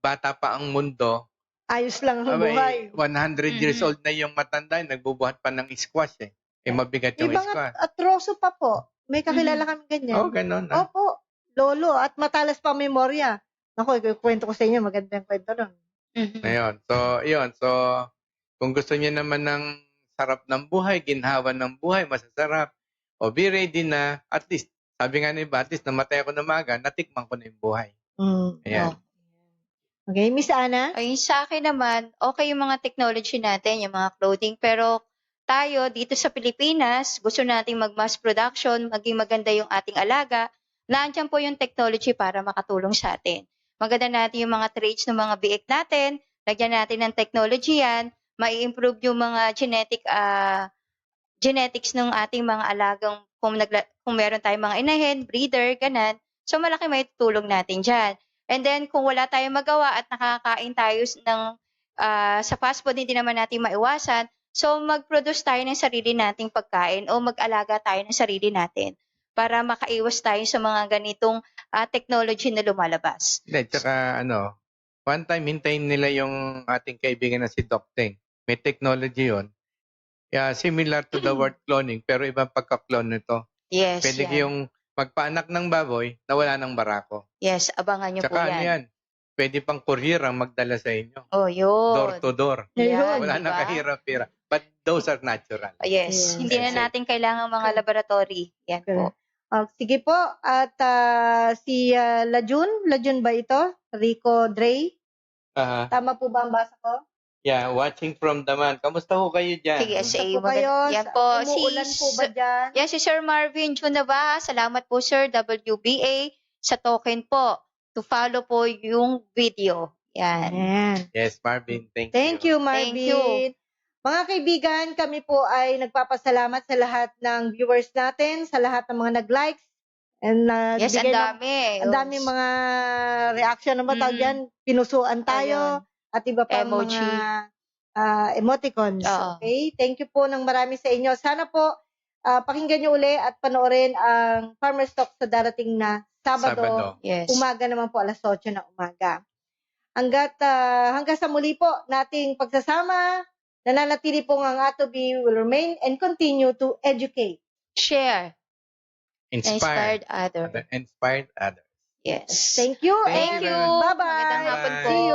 bata pa ang mundo, Ayos lang ang buhay. 100 years old na yung matanda, nagbubuhat pa ng squash eh. Mabigat yung Ibang squash. atroso pa po. May kakilala kami ganyan. Ganun. Opo, lolo. At matalas pa memoria. Ako, kwento ko sa inyo. Magandang kwento nun. Ayun. So, kung gusto niyo naman ng sarap ng buhay, ginhawa ng buhay, masasarap, be ready na, at least, sabi nga ni iba, at least namatay ako ng maga, natikman ko na yung buhay. Ayan. Okay, Miss Ana? Ay, sa akin naman, okay yung mga technology natin, yung mga clothing, pero tayo dito sa Pilipinas, gusto nating mag-mass production, maging maganda yung ating alaga, nandiyan po yung technology para makatulong sa atin. Maganda natin yung mga traits ng mga biik natin, lagyan natin ng technology yan, mai-improve yung mga genetics ng ating mga alagang kung meron tayong mga inahin, breeder, ganan. So malaki may tutulong natin dyan. And then kung wala tayong magawa at nakakain tayo sa fast food, hindi naman natin maiwasan. So mag-produce tayo ng sarili nating pagkain o mag-alaga tayo ng sarili natin para makaiwas tayo sa mga ganitong technology na lumalabas. Tsaka one time hintayin nila yung ating kaibigan na si Doc Teng. May technology yun. Yeah, similar to the word cloning, pero ibang pagka-clone nito. Yes, Pwede yan. kayong magpaanak ng baboy na wala ng barako. Yes, abangan nyo po Tsaka yan. Pwede pang courier ang magdala sa inyo. Oh, yun. Door to door. Yan, Wala diba? nang kahirap-hirap. But those are natural. Yes, hindi na Yes. natin kailangan mga laboratory. Yan po. Sige po. At si Lajun ba ito? Rico Dre? Tama po ba ang basa ko? Yeah, watching from Daman. Kamusta ho kayo dyan? Sige, Kamusta sa po kayo? Yan po, Umuulan po ba dyan? yan si Sir Marvin Junava. Salamat po, Sir WBA, sa token po to follow po yung video. Yan. Ayan. Yes, Marvin. Thank Thank you, Marvin. Thank you. Mga kaibigan, kami po ay nagpapasalamat sa lahat ng viewers natin, sa lahat ng mga nag-likes, and Yes, ang nagbigay ng dami. ang daming mga reaction na tawag Mm. dyan, pinusuan tayo, at iba pang Emoji. mga emoticons. Oo. Okay? Thank you po ng marami sa inyo. Sana po pakinggan nyo uli at panoorin ang Farmer's Talk sa darating na Sabado. Yes. Umaga naman po, alas 8 ng umaga. Hanggang sa muli po nating pagsasama, nananatili po ang Atobi will remain and continue to educate. Share. Inspired Inspired other. others. Yes. Thank you. Thank and you. bye-bye. Magandang hapon po. See you.